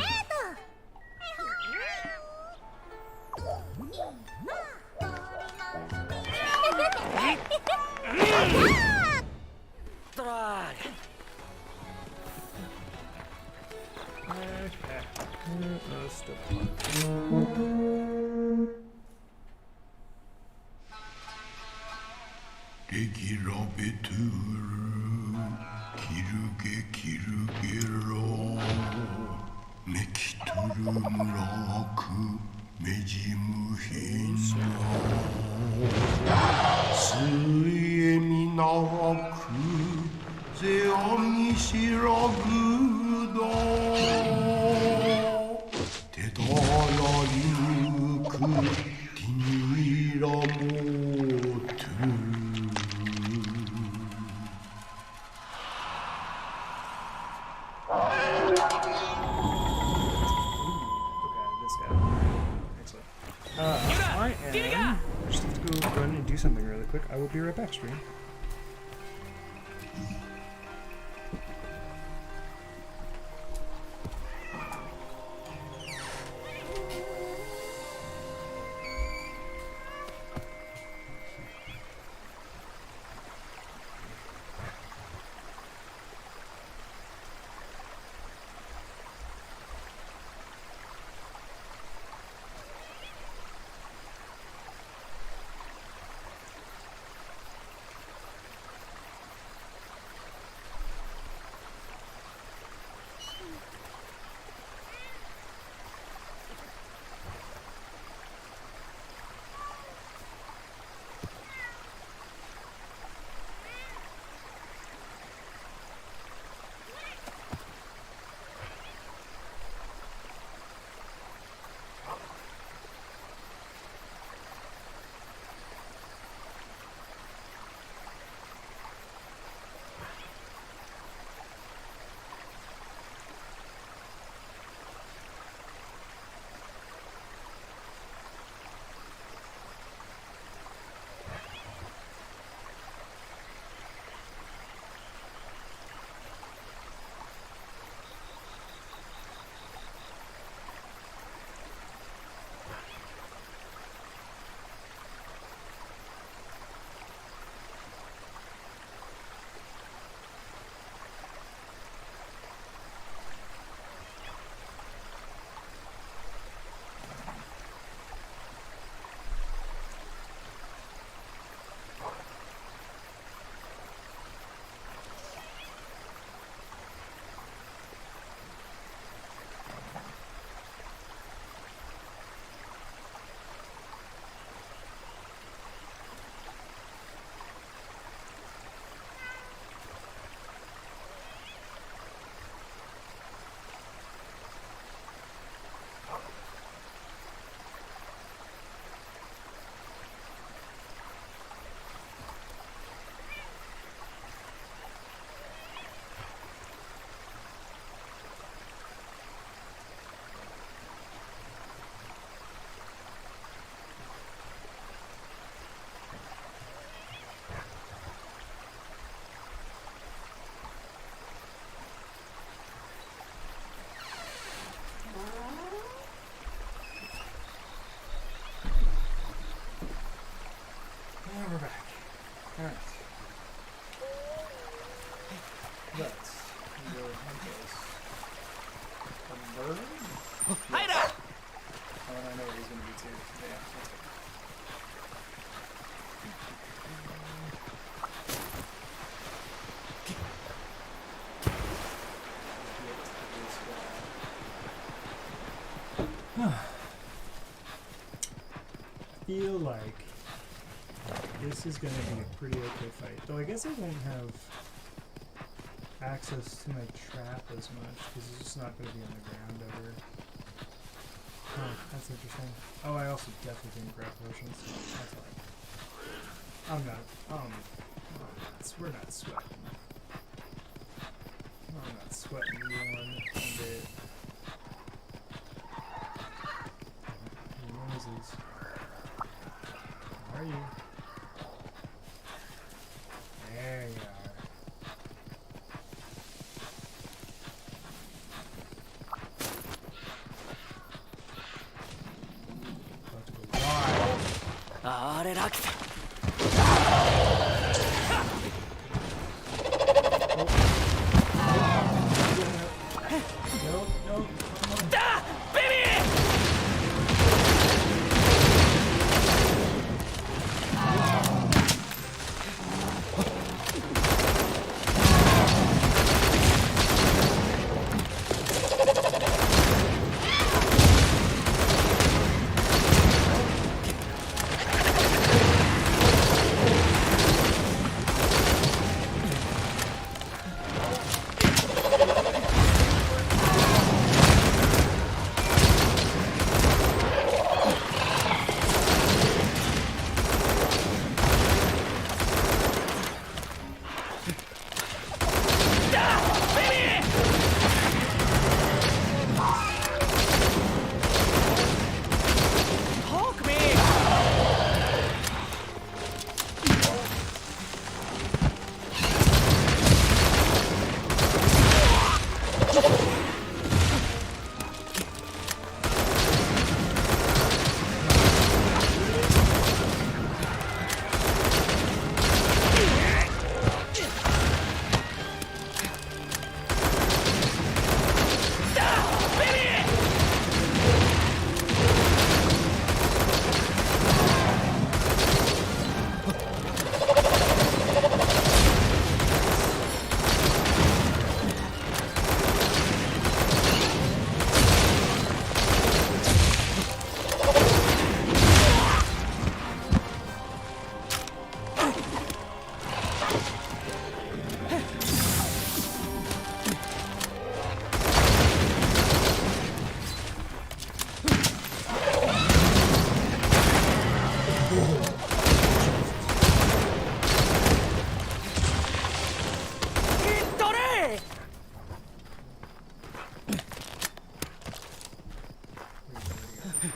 I will be right back, stream. Now we're back. Alright. Let's go like this. A bird? Hida! Oh, and I know what he's gonna be too. Yeah, that's okay. I feel like this is going to be a pretty okay fight. Though I guess I won't have access to my trap as much because it's just not going to be on the ground ever. Huh, that's interesting. Oh, I also definitely didn't grab potions. That's alright. We're not sweating. I'm not sweating one bit. Noises. Where are you? There you are. About to go wild. あれラクサ No, no, come on. だベビー Hawk me!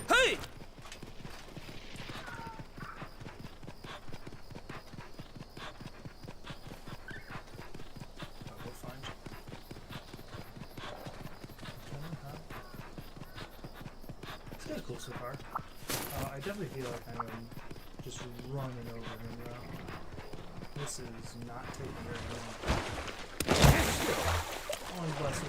Hey! We'll find you. It's kind of cool so far. I definitely feel like I'm just running over him now. This is not taking very long. Oh, and bless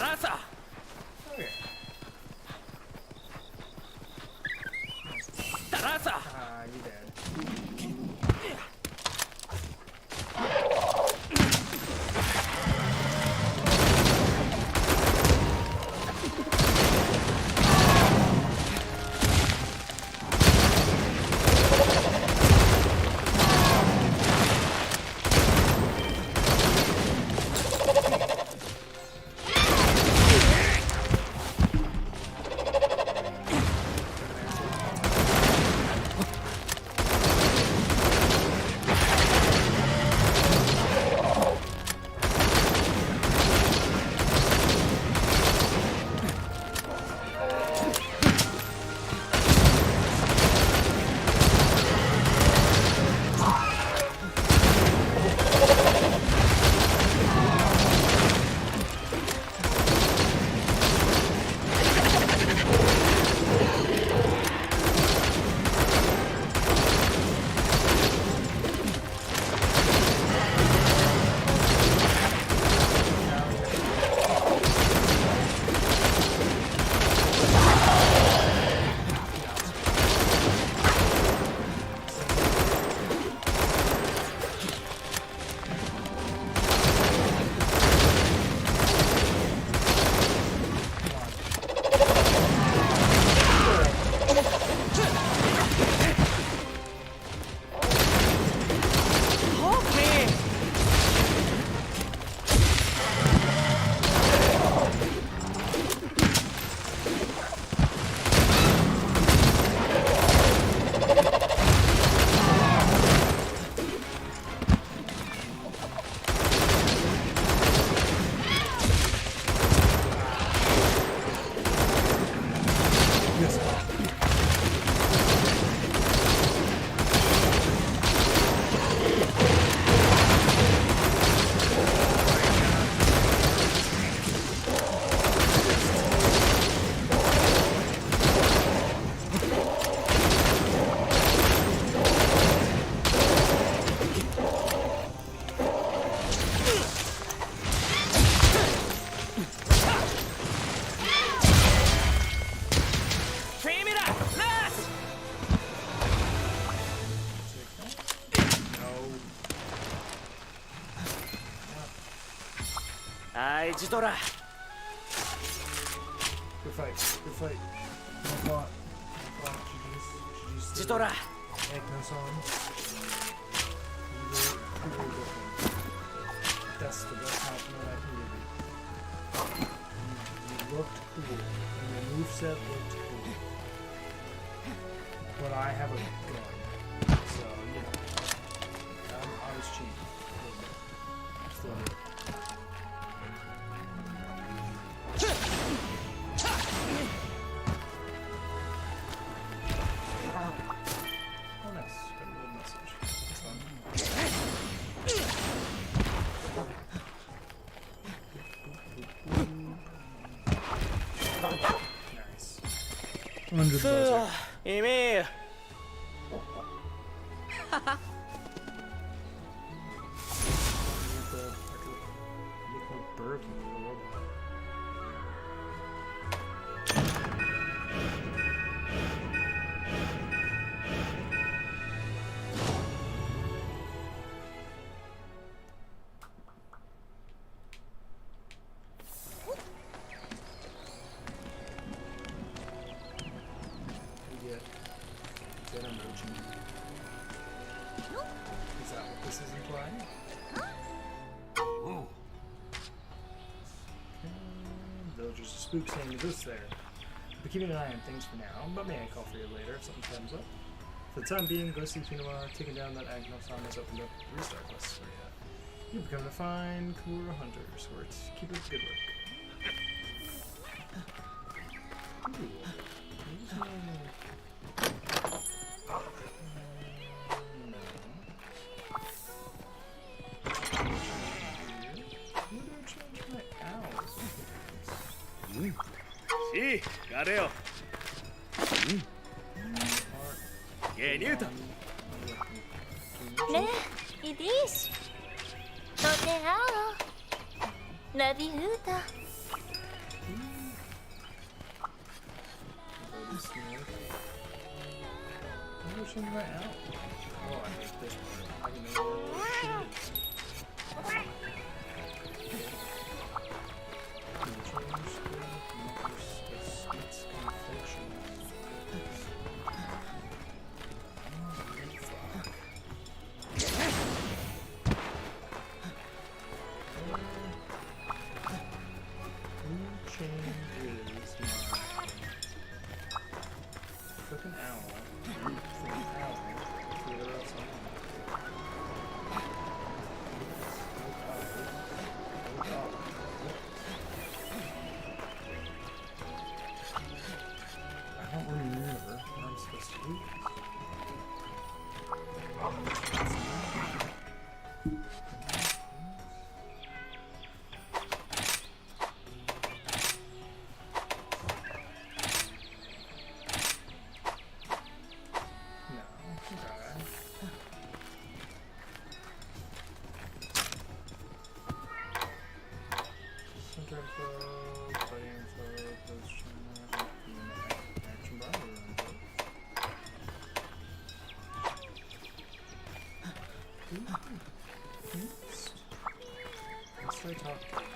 Tarasa! Okay. Tarasa! Ah, you dead. Ai, Jidora. Good fight. Good fight. No plot. No plot. Should you Jidora. Agnoson. That's the best compliment I can give you. You looked cool. And your moveset looked cool. But I have a gun. So, you know. I was cheap. Still do. Oh, nice. Got a little message. That's fun. Nice. 100 buzzer. エメ Look bird in the robot. Yeah. That emoji. Is that what this is implying? Whoa. Villagers of Spook saying this there. Be keeping an eye on things for now, but may I call for you later if something comes up. For the time being, go see Kinoa. Taking down that Agnoson has opened up restart quests for you. You're becoming a fine Kura hunter, Swart. Keep up the good work. Ooh. Who's no. Who do I change my owls? しい、ガレよ。ゲニュート。ねえ、イディーシ。とてあお。ラビウータ。Bloody snake. I'm pushing right out. Oh, I hate this part. I don't know what it is. Can you change the numbers of sweets confections? Oh, fuck. Who changes my frickin' owl? Frickin' owl. Figure out something. I don't remember what I'm supposed to do. No, okay. Center info, play info, position, action bar, info. Let's try talk. Okay.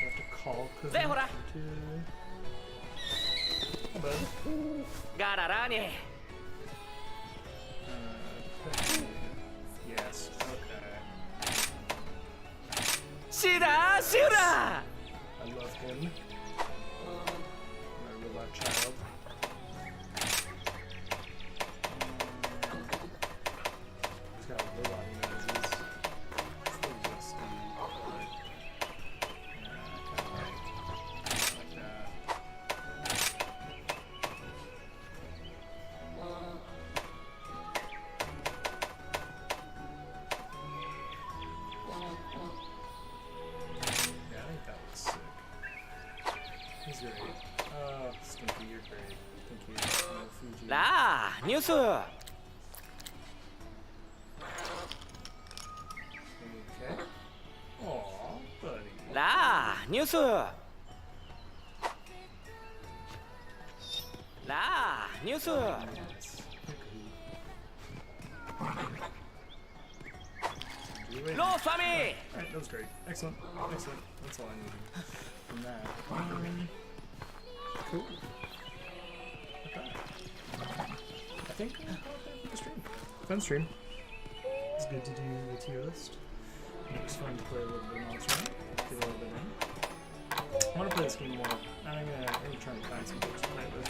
I have to call There, Kazuma hora. to... How about it? ガララに Yes, okay. シダシュラ I love him. My robot child. He's got robot noses. It's the best dude, but... Yeah, like that. Yeah, I think that was sick. He's great. Oh, Stinky, you're great. Thank you. Fuji. なあニュース Okay. Aw, buddy. なあニュースなあニュース Yes. Do it. ロースファミ Alright, that was great. Excellent. Excellent. That's all I needed from that. Cool. Okay. I think I'll play the stream. Fun stream. It's good to do the tier list. It was fun to play a little bit of Monster Hunter. Get a little bit in. I want to play this game more. I'm gonna try and find some folks to play with.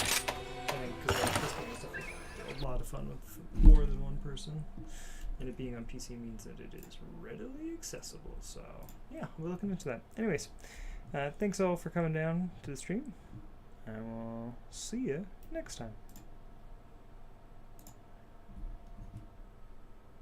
I think because this game is definitely a lot of fun with more than one person. And it being on PC means that it is readily accessible. So, yeah, we're looking into that. Anyways, thanks all for coming down to the stream. And we'll see you next time.